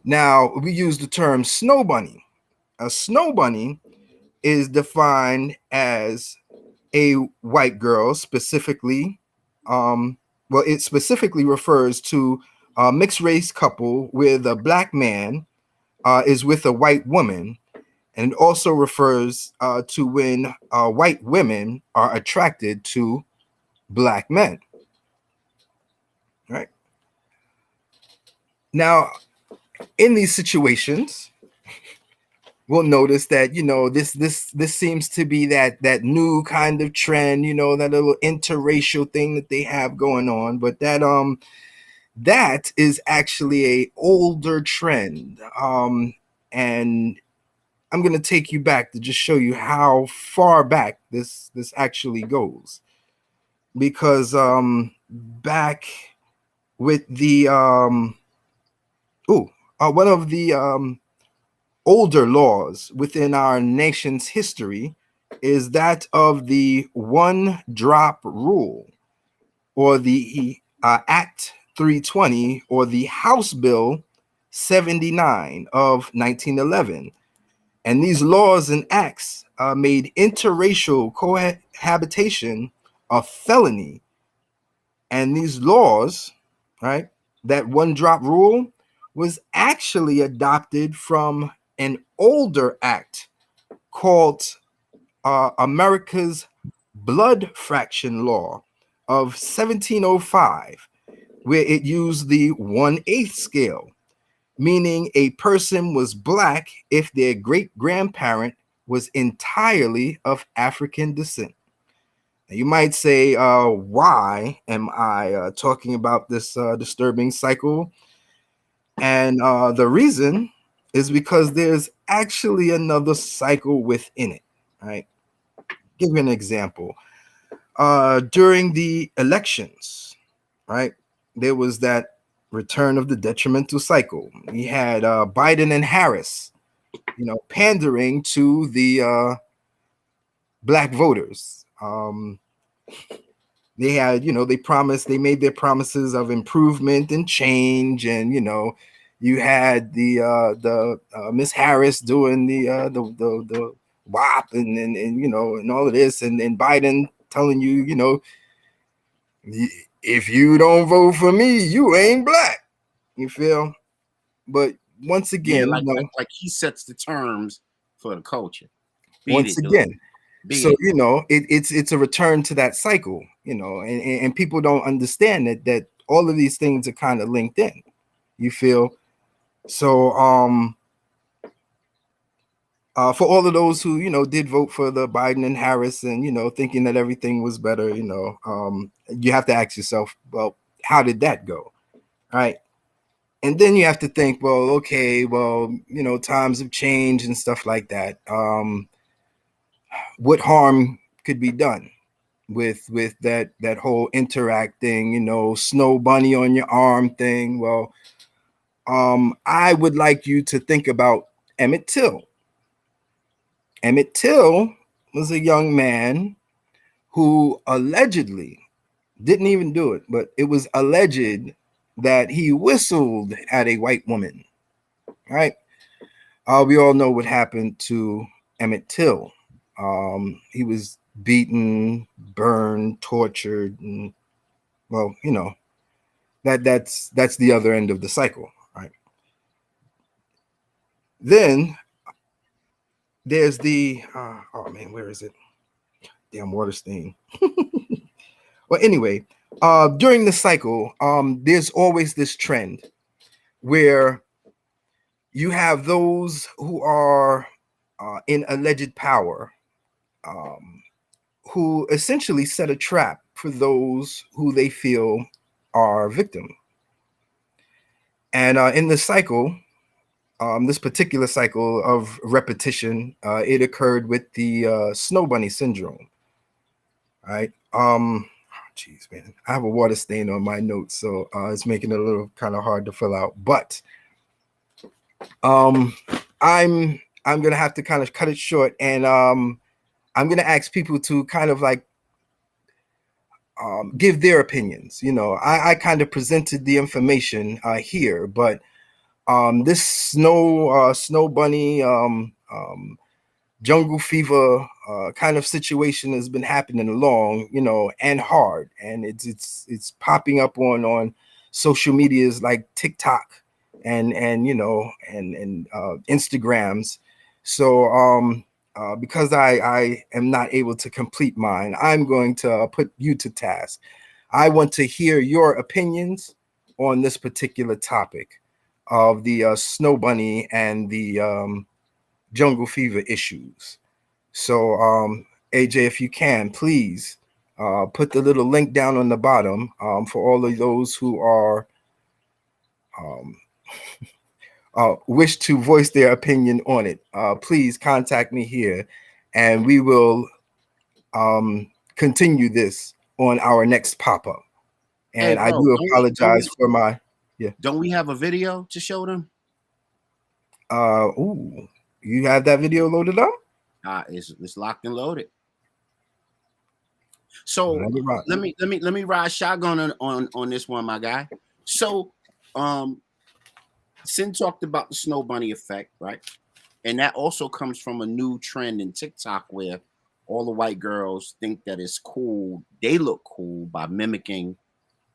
Now, we use the term snow bunny. A snow bunny is defined as a white girl, specifically, it specifically refers to a mixed race couple where the black man is with a white woman, and it also refers to when white women are attracted to black men. Right now, in these situations, we'll notice that this seems to be that new kind of trend, that little interracial thing that they have going on, but that is actually a older trend, and I'm going to take you back to just show you how far back this actually goes, because back with the one of the older laws within our nation's history is that of the one drop rule, or the Act 320, or the House Bill 79 of 1911. And these laws and acts made interracial cohabitation a felony. And these laws, right, that one drop rule was actually adopted from an older act called America's Blood Fraction Law of 1705, where it used the 1/8 scale. meaning a person was black if their great-grandparent was entirely of African descent. Now, you might say, why am I talking about this disturbing cycle? And the reason is because there's actually another cycle within it, right? Give you an example. During the elections, right, there was that return of the detrimental cycle. We had Biden and Harris, pandering to the black voters. They had, they made their promises of improvement and change, and you had the Miss Harris doing the WAP and all of this, and Biden telling you, if you don't vote for me, you ain't black. You feel? But once again, like he sets the terms for the culture. Once again, so it's a return to that cycle, and people don't understand that all of these things are kind of linked in. You feel? So for all of those who did vote for the Biden and Harris and thinking that everything was better, you have to ask yourself, well, how did that go? All right. And then you have to think, well, okay, well, times have changed and stuff like that. What harm could be done with that whole interacting, snow bunny on your arm thing? Well, I would like you to think about Emmett Till. Emmett Till was a young man who allegedly didn't even do it, but it was alleged that he whistled at a white woman, right? We all know what happened to Emmett Till. He was beaten, burned, tortured, and well, that's the other end of the cycle, right? Then there's the oh man, where is it? Damn water stain. Well, anyway, during the cycle, there's always this trend where you have those who are in alleged power, who essentially set a trap for those who they feel are victim. And in the cycle, this particular cycle of repetition, it occurred with the snow bunny syndrome. Right? Geez, man, I have a water stain on my notes, so it's making it a little kind of hard to fill out. But I'm gonna have to kind of cut it short, and I'm gonna ask people to kind of like give their opinions. I kind of presented the information here, but this snow bunny jungle fever kind of situation has been happening long, and hard, and it's popping up on social medias like TikTok and Instagrams. So because I am not able to complete mine, I'm going to put you to task. I want to hear your opinions on this particular topic of the snow bunny and the jungle fever issues. So AJ, if you can, please put the little link down on the bottom for all of those who are wish to voice their opinion on it. Please contact me here, and we will continue this on our next pop-up. And I do apologize for my Don't we have a video to show them? Ooh, you have that video loaded up? It's locked and loaded. So let me ride shotgun on this one, my guy. So Sin talked about the snow bunny effect, right? And that also comes from a new trend in TikTok where all the white girls think that it's cool. They look cool by mimicking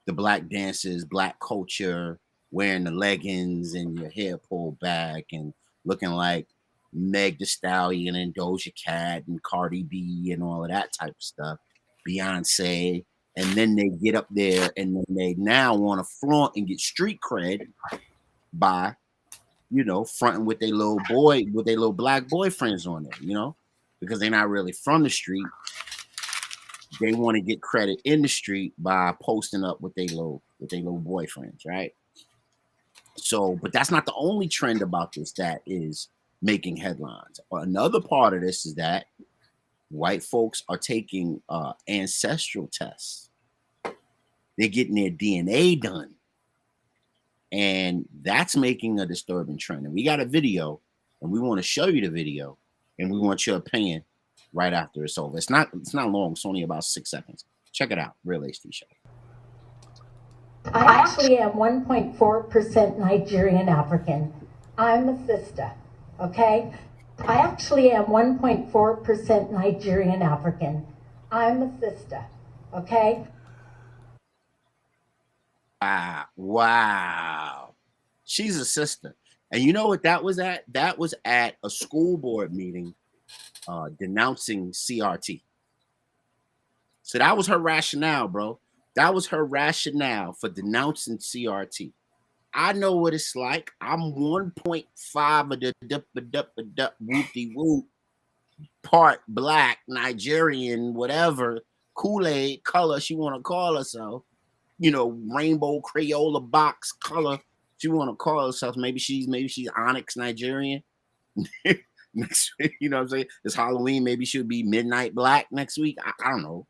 the black dances, black culture, wearing the leggings and your hair pulled back and looking like Meg Thee Stallion and Doja Cat and Cardi B and all of that type of stuff, Beyonce. And then they get up there and then they now want to flaunt and get street cred by you know, fronting with their little black boyfriends on there, you know, because they're not really from the street. They want to get credit in the street by posting up with their little boyfriends, right? So, but that's not the only trend about this that is making headlines. Another part of this is that white folks are taking ancestral tests. They're getting their DNA done. And that's making a disturbing trend. And we got a video, and we want to show you the video, and we want your opinion right after it's over. It's not long. It's only about 6 seconds. Check it out. Real HD Show. I actually am 1.4% Nigerian African. I'm a sister, okay? I actually am 1.4% Nigerian African. I'm a sister, okay? Wow. She's a sister. And you know what that was at? That was at a school board meeting denouncing CRT. So that was her rationale, bro. That was her rationale for denouncing CRT. I know what it's like. I'm 1.5 of the whoop-de-whoop part black, Nigerian, whatever, Kool-Aid color she want to call herself. You know, rainbow Crayola box color she want to call herself. Maybe she's Onyx Nigerian. Next week, you know what I'm saying? It's Halloween. Maybe she'll be Midnight Black next week. I don't know.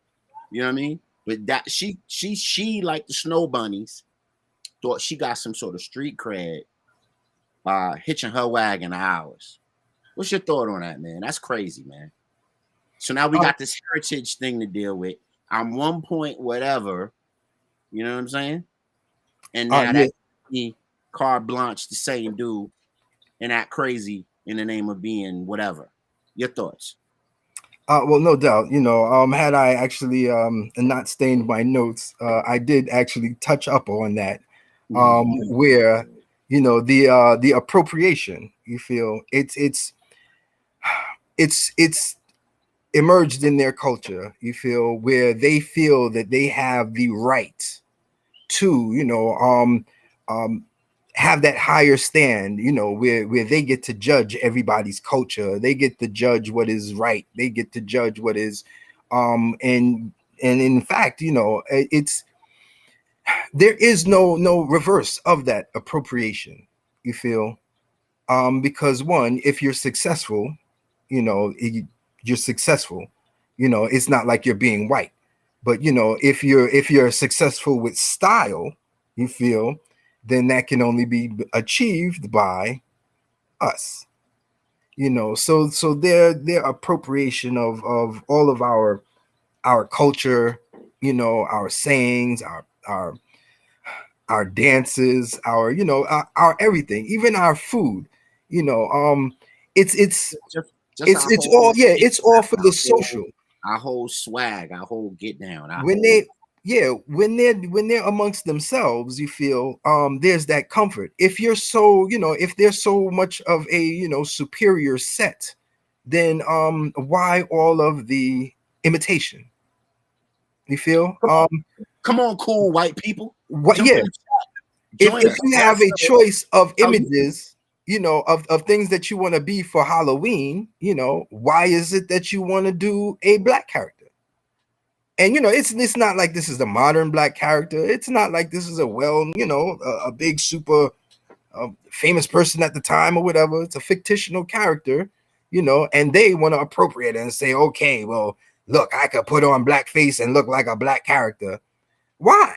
You know what I mean? But that she like the Snow Bunnies thought she got some sort of street cred hitching her wagon to ours. What's your thought on that, man? That's crazy, man. So now we got this heritage thing to deal with. I'm 1 point whatever. You know what I'm saying? And now that's me carte blanche the same dude and act crazy in the name of being whatever. Your thoughts? Well, no doubt. You know, had I actually not stained my notes, I did actually touch up on that, where, you know, the appropriation. You feel it's emerged in their culture. You feel where they feel that they have the right to, you know, have that higher stand, you know, where they get to judge everybody's culture. They get to judge what is right. They get to judge what is, and in fact, you know, there is no reverse of that appropriation. You feel, because one, if you're successful, you know, you're successful. You know, it's not like you're being white, but you know, if you're successful with style, you feel, then that can only be achieved by us. You know, so their appropriation of all of our culture, you know, our sayings, our dances, our, you know, our everything, even our food, you know, it's all, yeah, it's all for the social. Our whole swag, our whole get down. When they're amongst themselves, you feel there's that comfort. If you're so, you know, if there's so much of a, you know, superior set, then why all of the imitation? You feel? Come on, cool white people. What? Yeah. If you have a choice of images, you know, of things that you want to be for Halloween, you know, why is it that you want to do a black character? And, you know, it's not like this is a modern black character. It's not like this is a a big super famous person at the time or whatever. It's a fictional character, you know, and they want to appropriate it and say, okay, well, look, I could put on blackface and look like a black character. Why?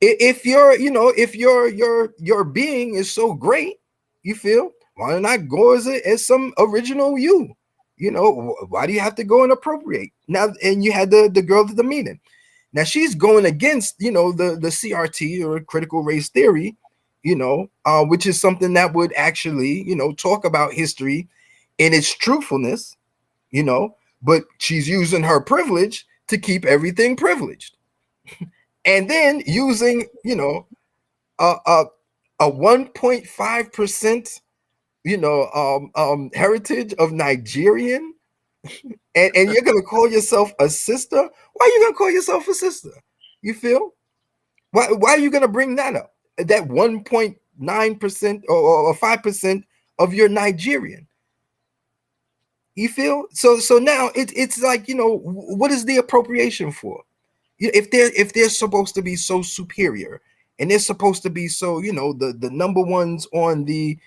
If you're, you know, if your being is so great, you feel, why not go as some original you? You know, why do you have to go and appropriate? Now, and you had the girl at the meeting. Now she's going against, you know, the CRT or critical race theory, you know, which is something that would actually, you know, talk about history in its truthfulness, you know, but she's using her privilege to keep everything privileged. And then using, you know, a 1.5%, you know, heritage of Nigerian, and you're gonna call yourself a sister. Why are you gonna call yourself a sister? You feel? Why are you gonna bring that up? That 1 point 9% or 5% of your Nigerian. You feel? So now it's like, you know, what is the appropriation for? If they're supposed to be so superior and they're supposed to be so, you know, the number ones on the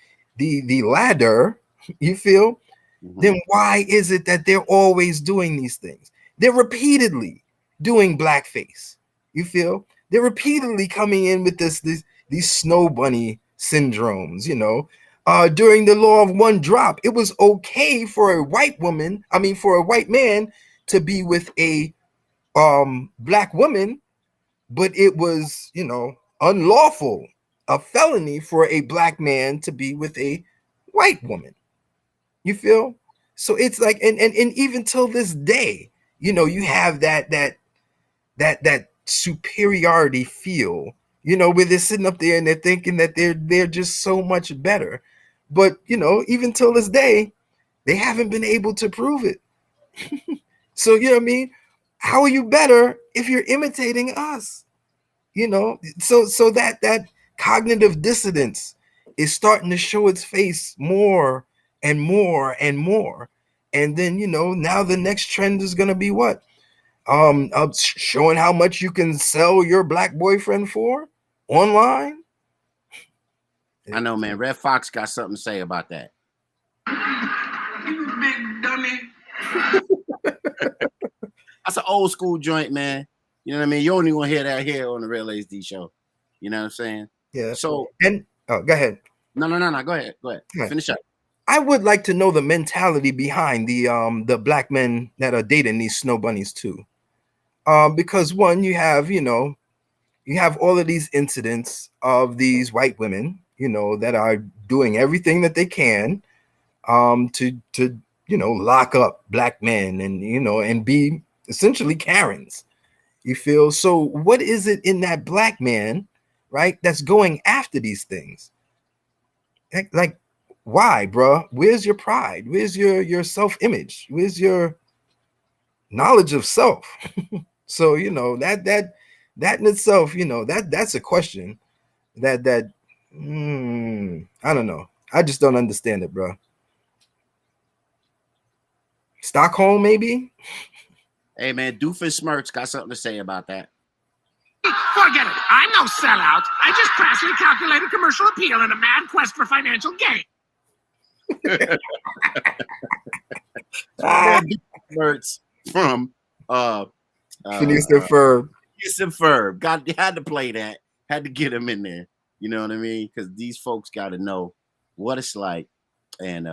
ladder, you feel? Then why is it that they're always doing these things? They're repeatedly doing blackface. You feel? They're repeatedly coming in with these snow bunny syndromes, you know. During the law of one drop, it was okay for a white man to be with a black woman, but it was, you know, unlawful, a felony for a black man to be with a white woman. You feel? So it's like, and even till this day, you know, you have that superiority feel, you know, where they're sitting up there and they're thinking that they're just so much better. But, you know, even till this day, they haven't been able to prove it. So, you know what I mean? How are you better if you're imitating us? You know, so that cognitive dissonance is starting to show its face more and more and more. And then, you know, now the next trend is going to be what? Showing how much you can sell your black boyfriend for online. I know, man. Red Fox got something to say about that. You big dummy. That's an old school joint, man. You know what I mean? You only want to hear that here on the Real HD show. You know what I'm saying? Yeah. So, and go ahead. No. Go ahead. Finish up. I would like to know the mentality behind the black men that are dating these snow bunnies too. Because one, you have all of these incidents of these white women, you know, that are doing everything that they can to you know, lock up black men and, you know, and be essentially Karens. You feel? So what is it in that black man, right, that's going after these things? Like why, bro? Where's your pride? Where's your self-image? Where's your knowledge of self? So, you know, that in itself, you know, that's a question that I don't know. I just don't understand it, bro. Stockholm, maybe? Hey, man, Doofus Smirks got something to say about that. Forget it. I'm no sellout. I just crassly calculated commercial appeal in a mad quest for financial gain. Smirks from Phineas and Ferb. Phineas and Ferb. Had to play that. Had to get him in there. You know what I mean? Because these folks got to know what it's like and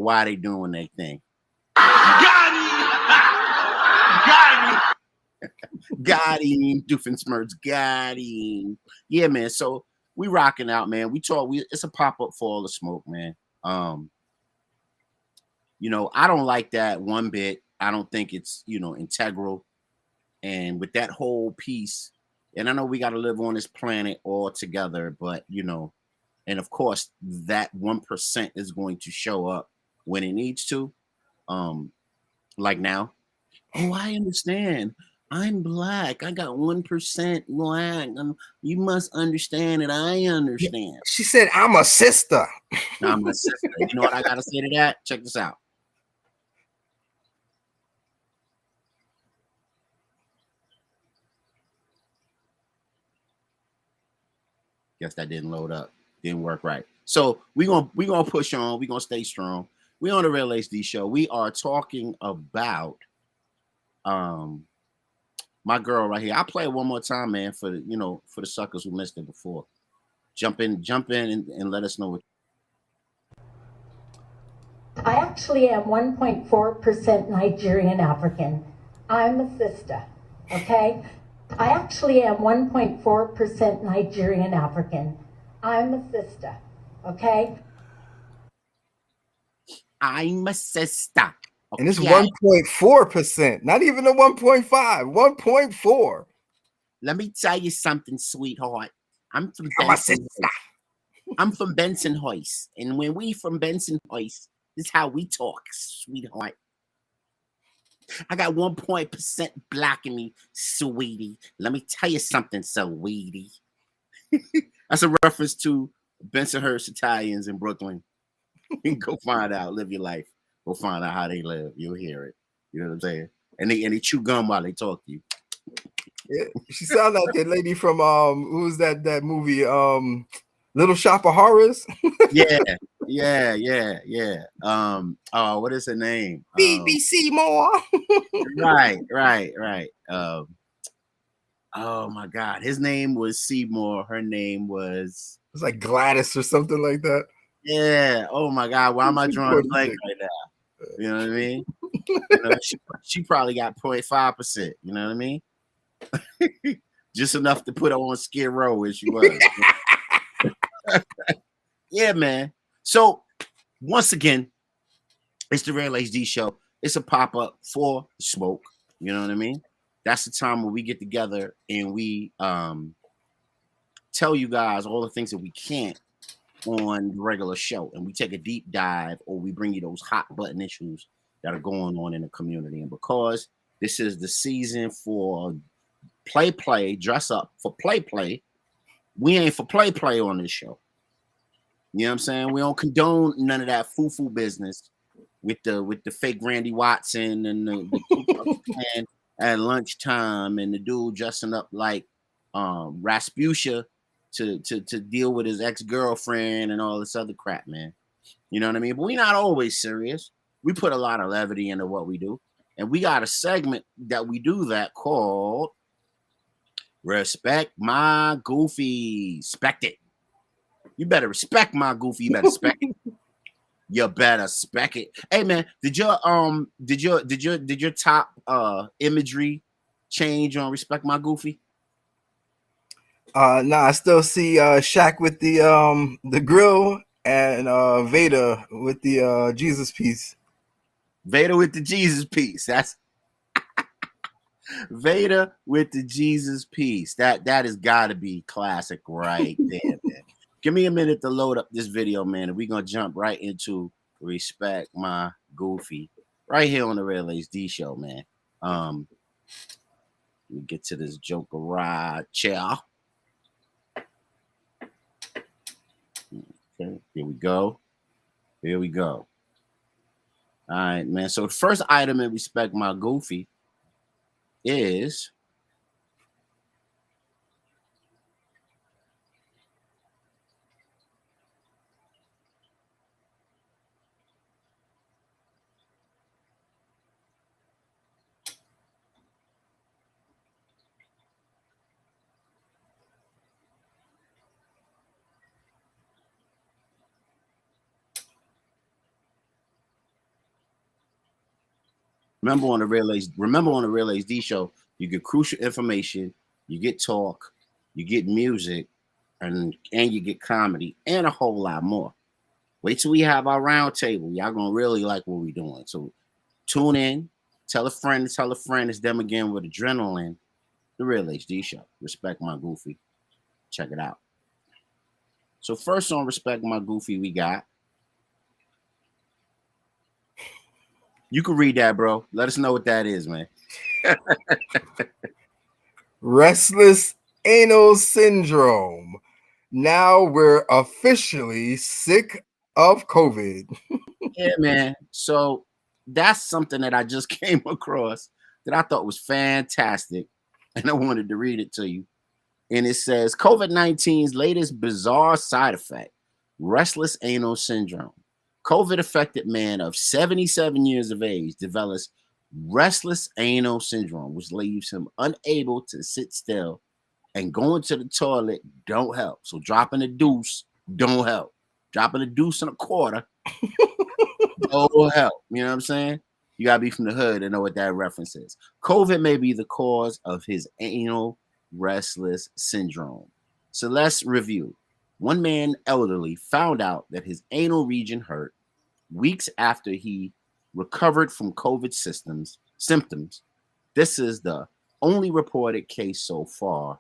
why they doing their thing. Got him! Got him. Doofenshmirtz. Got him. Yeah, man. So we rocking out, man. It's a pop-up for all the smoke, man. You know, I don't like that one bit. I don't think it's, you know, integral. And with that whole piece, and I know we got to live on this planet all together, but, you know, and of course, that 1% is going to show up when it needs to. Like now. Oh, I understand. I'm black. I got 1% black. You must understand that I understand. She said, I'm a sister. I'm a sister. You know what I got to say to that? Check this out. Guess that didn't load up. Didn't work right. So we're gonna push on. We're gonna stay strong. We on the Real HD show. We are talking about my girl right here. I'll play it one more time, man, for the suckers who missed it before. Jump in and let us know what. I actually am 1.4% Nigerian African. I'm a sister, okay? I actually am 1.4% Nigerian African. I'm a sister, okay? I'm a sister. Okay. And it's 1.4%, not even a 1.5, 1.4. Let me tell you something, sweetheart. I'm from Bensonhurst. And when we from Bensonhurst, this is how we talk, sweetheart. I got 1% black in me, sweetie. Let me tell you something, sweetie. That's a reference to Bensonhurst Italians in Brooklyn. Go find out. Live your life. Go find out how they live. You'll hear it. You know what I'm saying? And they chew gum while they talk to you. Yeah, she sounded like that lady from who's that movie Little Shop of Horrors? Yeah. Oh, what is her name? BBC More. Right. Oh my God, his name was Seymour. Her name was It's like Gladys or something like that. Yeah. Oh my God, why am I drawing a blank right now? You know what I mean? You know, she probably got 0.5%. You know what I mean? Just enough to put her on Skid Row as she was. Yeah, man. So once again, it's the Real HD show. It's a pop-up for smoke. You know what I mean? That's the time when we get together and we tell you guys all the things that we can't on the regular show. And we take a deep dive, or we bring you those hot button issues that are going on in the community. And because this is the season for play, dress up for play, we ain't for play on this show. You know what I'm saying? We don't condone none of that foo-foo business with the fake Randy Watson and the at lunchtime and the dude dressing up like Rasputia to deal with his ex-girlfriend and all this other crap, man. You know what I mean? But we're not always serious. We put a lot of levity into what we do. And we got a segment that we do that called Respect My Goofy. Respect it. You better respect my Goofy. You better respect it. You better spec it. Hey man, did your top imagery change on Respect My Goofy? Nah, I still see Shaq with the grill and Vader with the Jesus piece. Vader with the Jesus piece. That's Vader with the Jesus piece. That has got to be classic right there, man. Give me a minute to load up this video, man, and we're going to jump right into Respect My Goofy right here on the Real HD show, man. Let me get to this Joker ride chair. Okay, here we go. All right, man. So the first item in Respect My Goofy is Remember on the Real HD show, you get crucial information, you get talk, you get music, and you get comedy and a whole lot more. Wait till we have our round table. Y'all gonna really like what we're doing. So tune in, tell a friend. It's them again with Adrenaline, the Real HD show. Respect My Goofy. Check it out. So first on Respect My Goofy, we got. You can read that, bro. Let us know what that is, man. Restless anal syndrome. Now we're officially sick of COVID. Yeah, man. So that's something that I just came across that I thought was fantastic. And I wanted to read it to you. And it says COVID-19's latest bizarre side effect, restless anal syndrome. COVID-affected man of 77 years of age develops restless anal syndrome, which leaves him unable to sit still, and going to the toilet don't help. So dropping a deuce don't help. Dropping a deuce and a quarter don't help. You know what I'm saying? You gotta be from the hood to know what that reference is. COVID may be the cause of his anal restless syndrome. So let's review. One man, elderly, found out that his anal region hurt weeks after he recovered from COVID symptoms. This is the only reported case so far.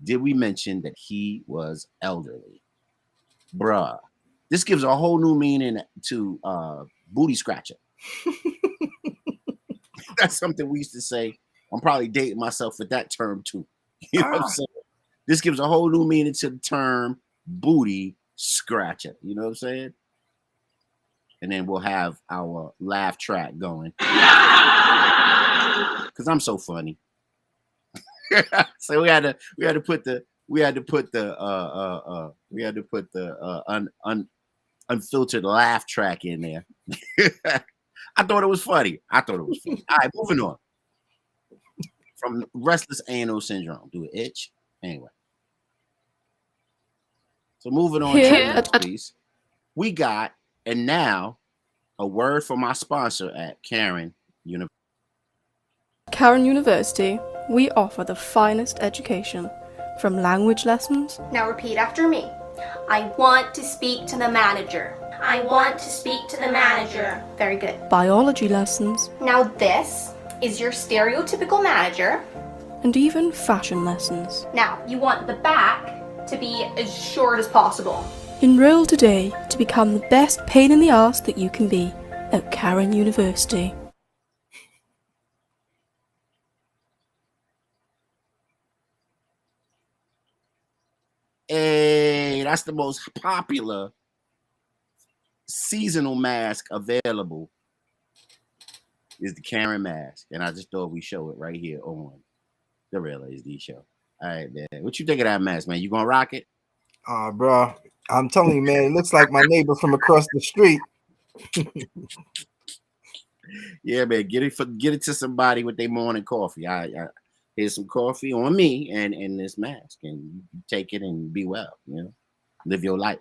Did we mention that he was elderly? Bruh, this gives a whole new meaning to booty scratcher. That's something we used to say. I'm probably dating myself with that term too. You know what I'm saying? This gives a whole new meaning to the term booty scratcher. You know what I'm saying? And then we'll have our laugh track going. Cause I'm so funny. So we had to put the unfiltered laugh track in there. I thought it was funny. All right, moving on. From restless anal syndrome. Do it itch? Anyway. So moving on to the next piece. We got, and now, a word from our sponsor at Cairn University. Cairn University, we offer the finest education, from language lessons. Now repeat after me. I want to speak to the manager. I want to speak to the manager. Very good. Biology lessons. Now this is your stereotypical manager. And even fashion lessons. Now you want the back to be as short as possible. Enroll today to become the best pain in the arse that you can be at Cairn University. Hey, that's the most popular seasonal mask available is the Cairn mask. And I just thought we show it right here on the Real HD Show. All right, man. What you think of that mask, man? You gonna rock it? Bro, I'm telling you, man, it looks like my neighbor from across the street. Yeah, man. Get it to somebody with their morning coffee. Here's some coffee on me and this mask, and you take it and be well. You know, live your life.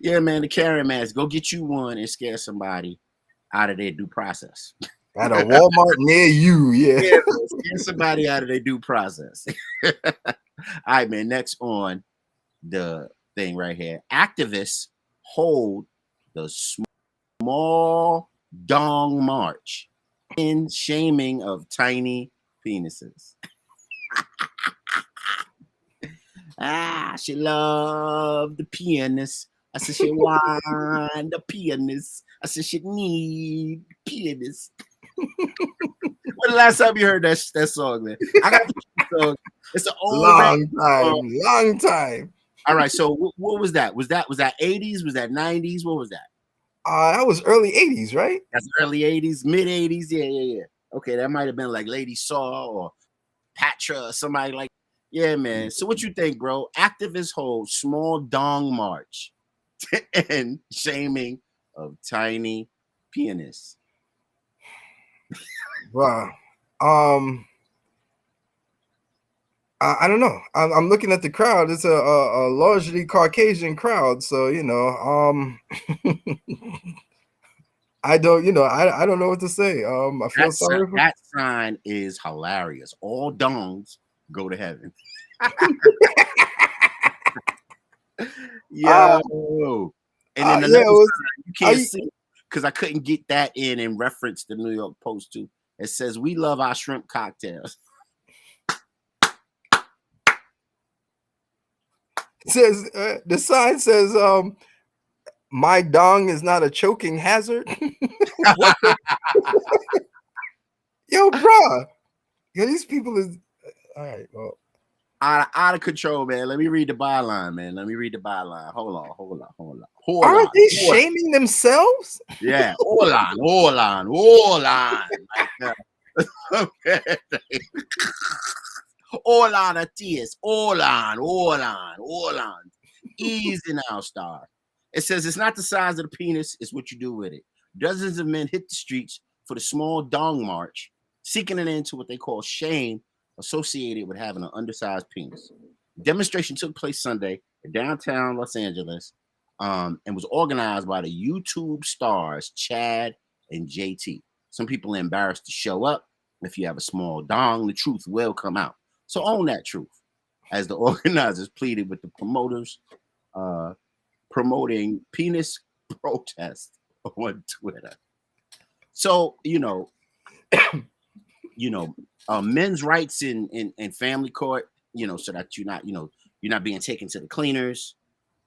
Yeah, man. The Cairn mask. Go get you one and scare somebody out of their due process. At a Walmart near you, yeah. Yeah, scare somebody out of their due process. All right, man. Next on the thing right here. Activists hold the small dong march in shaming of tiny penises. She loved the pianist. I said she want the pianist. I said she need pianist. When the last time you heard that song, man? I got the song. It's an old long time. All right, so what was that? Was that 80s? Was that 90s? What was that? That was early 80s, right? That's early 80s, mid 80s. Yeah. Okay, that might have been like Lady Saw or Patra or somebody like. Yeah, man. So what you think, bro? Activists hold small dong march and shaming of tiny pianists. Wow. I don't know. I'm looking at the crowd. It's a largely Caucasian crowd, so you know. I don't know what to say. I feel sorry for that sign is hilarious. All dongs go to heaven. Yo. And then another sign you can't see because I couldn't get that in reference to the New York Post too. It says we love our shrimp cocktails. It says the sign says my dong is not a choking hazard. Yo, bro. Yo, these people is all right. Well, out of control, man. Let me read the byline, man. Hold on. Aren't they shaming themselves? Yeah. Hold on. Okay. Hold on, tears. Hold on. Easy now, star. It says it's not the size of the penis, it's what you do with it. Dozens of men hit the streets for the small dong march, seeking an end to what they call shame associated with having an undersized penis. The demonstration took place Sunday in downtown Los Angeles and was organized by the YouTube stars Chad and JT. Some people are embarrassed to show up. If you have a small dong, the truth will come out. So own that truth, as the organizers pleaded with the promoters promoting penis protest on Twitter. So, men's rights in family court, so that you're not being taken to the cleaners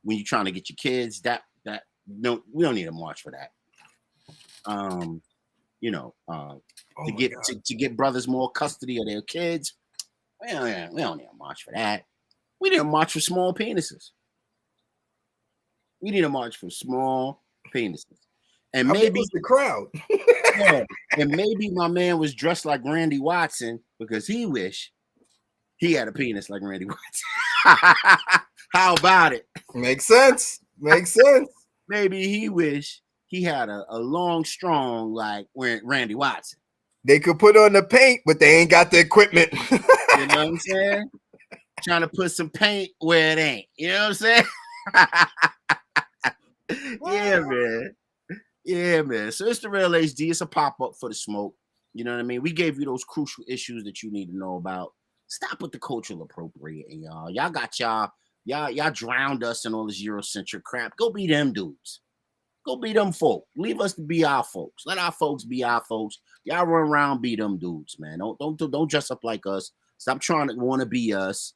when you're trying to get your kids. No, we don't need a march for that. To get brothers more custody of their kids. We don't need a march for that. We need a march for small penises. We need a march for small penises. And How big maybe was the crowd? yeah, and maybe my man was dressed like Randy Watson because he wished he had a penis like Randy Watson. How about it? Makes sense. Makes sense. Maybe he wished he had a long, strong like Randy Watson. They could put on the paint, but they ain't got the equipment. You know what I'm saying? Trying to put some paint where it ain't. You know what I'm saying? Yeah, man. Yeah, man. So it's the Real HD. It's a pop-up for the smoke. You know what I mean? We gave you those crucial issues that you need to know about. Stop with the cultural appropriating, y'all. Y'all got y'all drowned us in all this Eurocentric crap. Go be them dudes. Go be them folk. Leave us to be our folks. Let our folks be our folks. Y'all run around, be them dudes, man. Don't dress up like us. Stop trying to want to be us.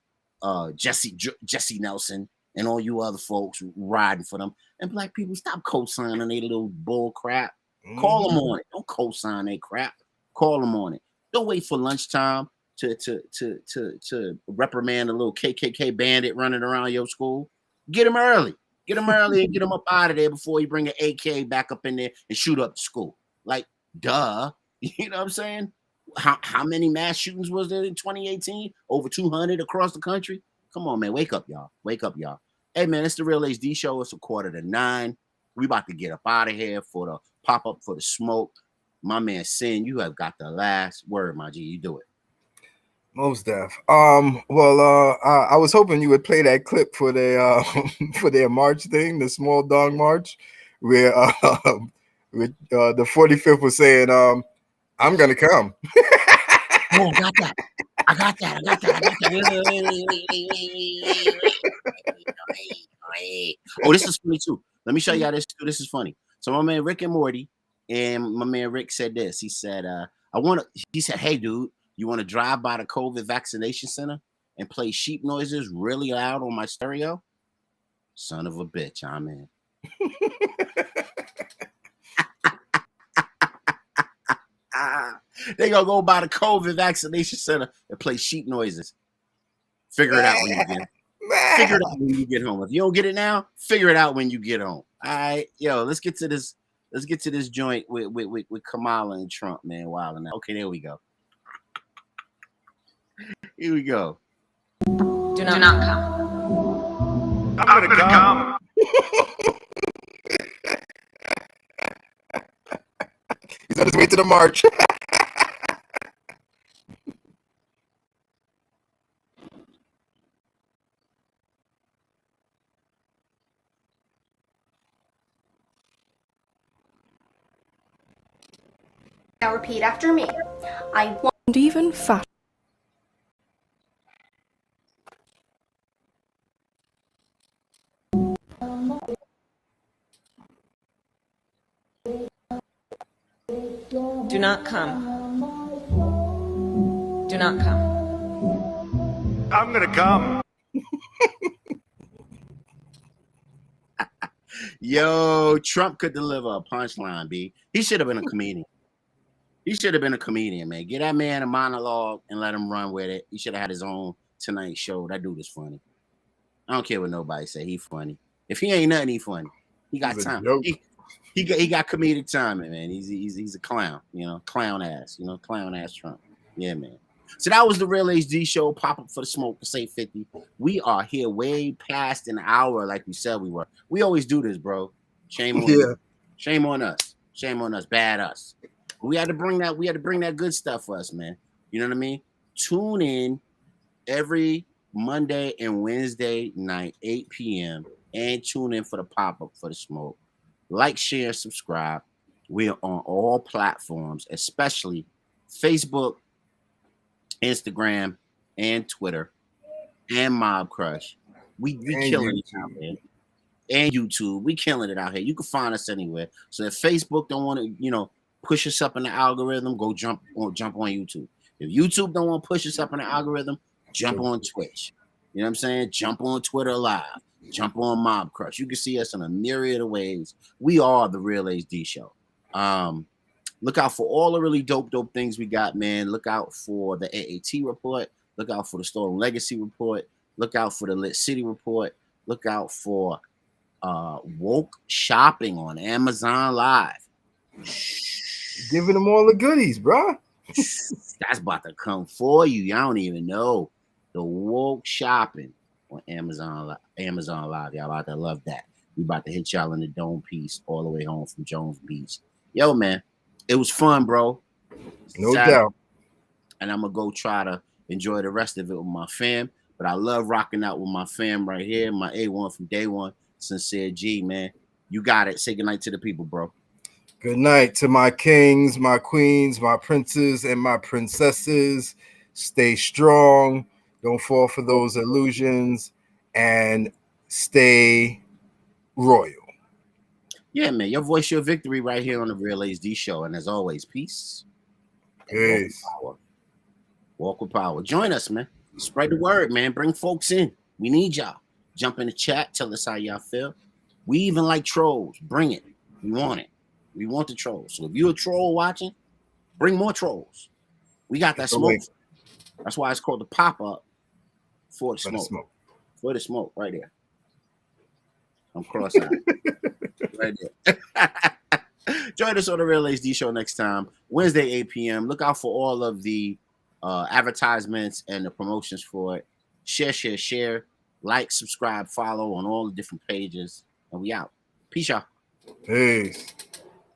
Jesse Nelson and all you other folks riding for them. And black people, stop co-signing their little bull crap. Call them on it. Don't co-sign their crap. Call them on it. Don't wait for lunchtime to reprimand a little KKK bandit running around your school. Get him early. Get him early and get him up out of there before you bring an AK back up in there and shoot up the school. Like, duh. You know what I'm saying? How many mass shootings was there in 2018? Over 200 across the country? Come on, man. Wake up, y'all. Wake up, y'all. Hey, man, it's the Real HD Show. It's 8:45. We about to get up out of here for the pop-up for the smoke. My man, Sin, you have got the last word, my G. You do it. Most def. I was hoping you would play that clip for their for their march thing, the Small Dog March, where the 45th was saying, "I'm gonna come." Oh, I got that. Oh, this is funny too. Let me show you how this too. This is funny. So my man Rick and Morty, and my man Rick said this. He said, he said, hey dude, you want to drive by the COVID vaccination center and play sheep noises really loud on my stereo? Son of a bitch, I'm in. They gonna go by the COVID vaccination center and play sheep noises. Figure it out when you get. Figure it out when you get home. If you don't get it now, figure it out when you get home. All right, yo, let's get to this. Let's get to this joint with Kamala and Trump, man. Wild enough. Okay, there we go. Here we go. Do not come. I'm gonna come. He's on his way to the march. Now repeat after me. I want And even fat. Do not come. Do not come. I'm gonna come. Yo, Trump could deliver a punchline, B. He should have been a comedian. He should have been a comedian, man. Get that man a monologue and let him run with it. He should have had his own Tonight Show. That dude is funny. I don't care what nobody say. He funny. If he ain't nothing, he funny. He got time. He got comedic timing, man. He's a clown, you know, clown ass Trump. Yeah, man. So that was the Real HD Show. Pop up for the smoke for Say 50. We are here way past an hour, like we said we were. We always do this, bro. Shame on you. Shame on us. Shame on us. Bad us. We had to bring that. We had to bring that good stuff for us, man. You know what I mean? Tune in every Monday and Wednesday night, 8 p.m. and tune in for the pop-up for the smoke. Like, share, subscribe. We are on all platforms, especially Facebook, Instagram, and Twitter, and Mob Crush. We killing it out here. And YouTube. We killing it out here. You can find us anywhere. So if Facebook don't want to, push us up in the algorithm, go jump on YouTube. If YouTube don't want to push us up in the algorithm, jump on Twitch. You know what I'm saying? Jump on Twitter Live. Jump on Mob Crush. You can see us in a myriad of ways. We are the Real HD Show. Look out for all the really dope things we got, man. Look out for the AAT report. Look out for the Stolen Legacy report. Look out for the Lit City Report. Look out for Woke Shopping on Amazon Live. Giving them all the goodies, bro. That's about to come for you. Y'all don't even know. The Woke Shopping on Amazon Live. Y'all about to love that. We about to hit y'all in the dome piece all the way home from Jones Beach. Yo, man, it was fun, bro. No doubt. And I'm gonna go try to enjoy the rest of it with my fam. But I love rocking out with my fam right here, my A1 from day one. Sincere G, man. You got it. Say goodnight to the people, bro. Good night to my kings, my queens, my princes, and my princesses. Stay strong. Don't fall for those illusions. And stay royal. Yeah, man. Your voice, your victory right here on the Real HD Show. And as always, peace. Peace. Walk with power. Join us, man. Spread the word, man. Bring folks in. We need y'all. Jump in the chat. Tell us how y'all feel. We even like trolls. Bring it. We want it. We want the trolls. So if you're a troll watching, bring more trolls. We got that smoke. That's why it's called the pop-up for the smoke. For the smoke, right there. I'm cross-eyed. Right there. Join us on the Real HD Show next time, Wednesday, 8 p.m. Look out for all of the advertisements and the promotions for it. Share. Like, subscribe, follow on all the different pages. And we out. Peace, y'all. Peace.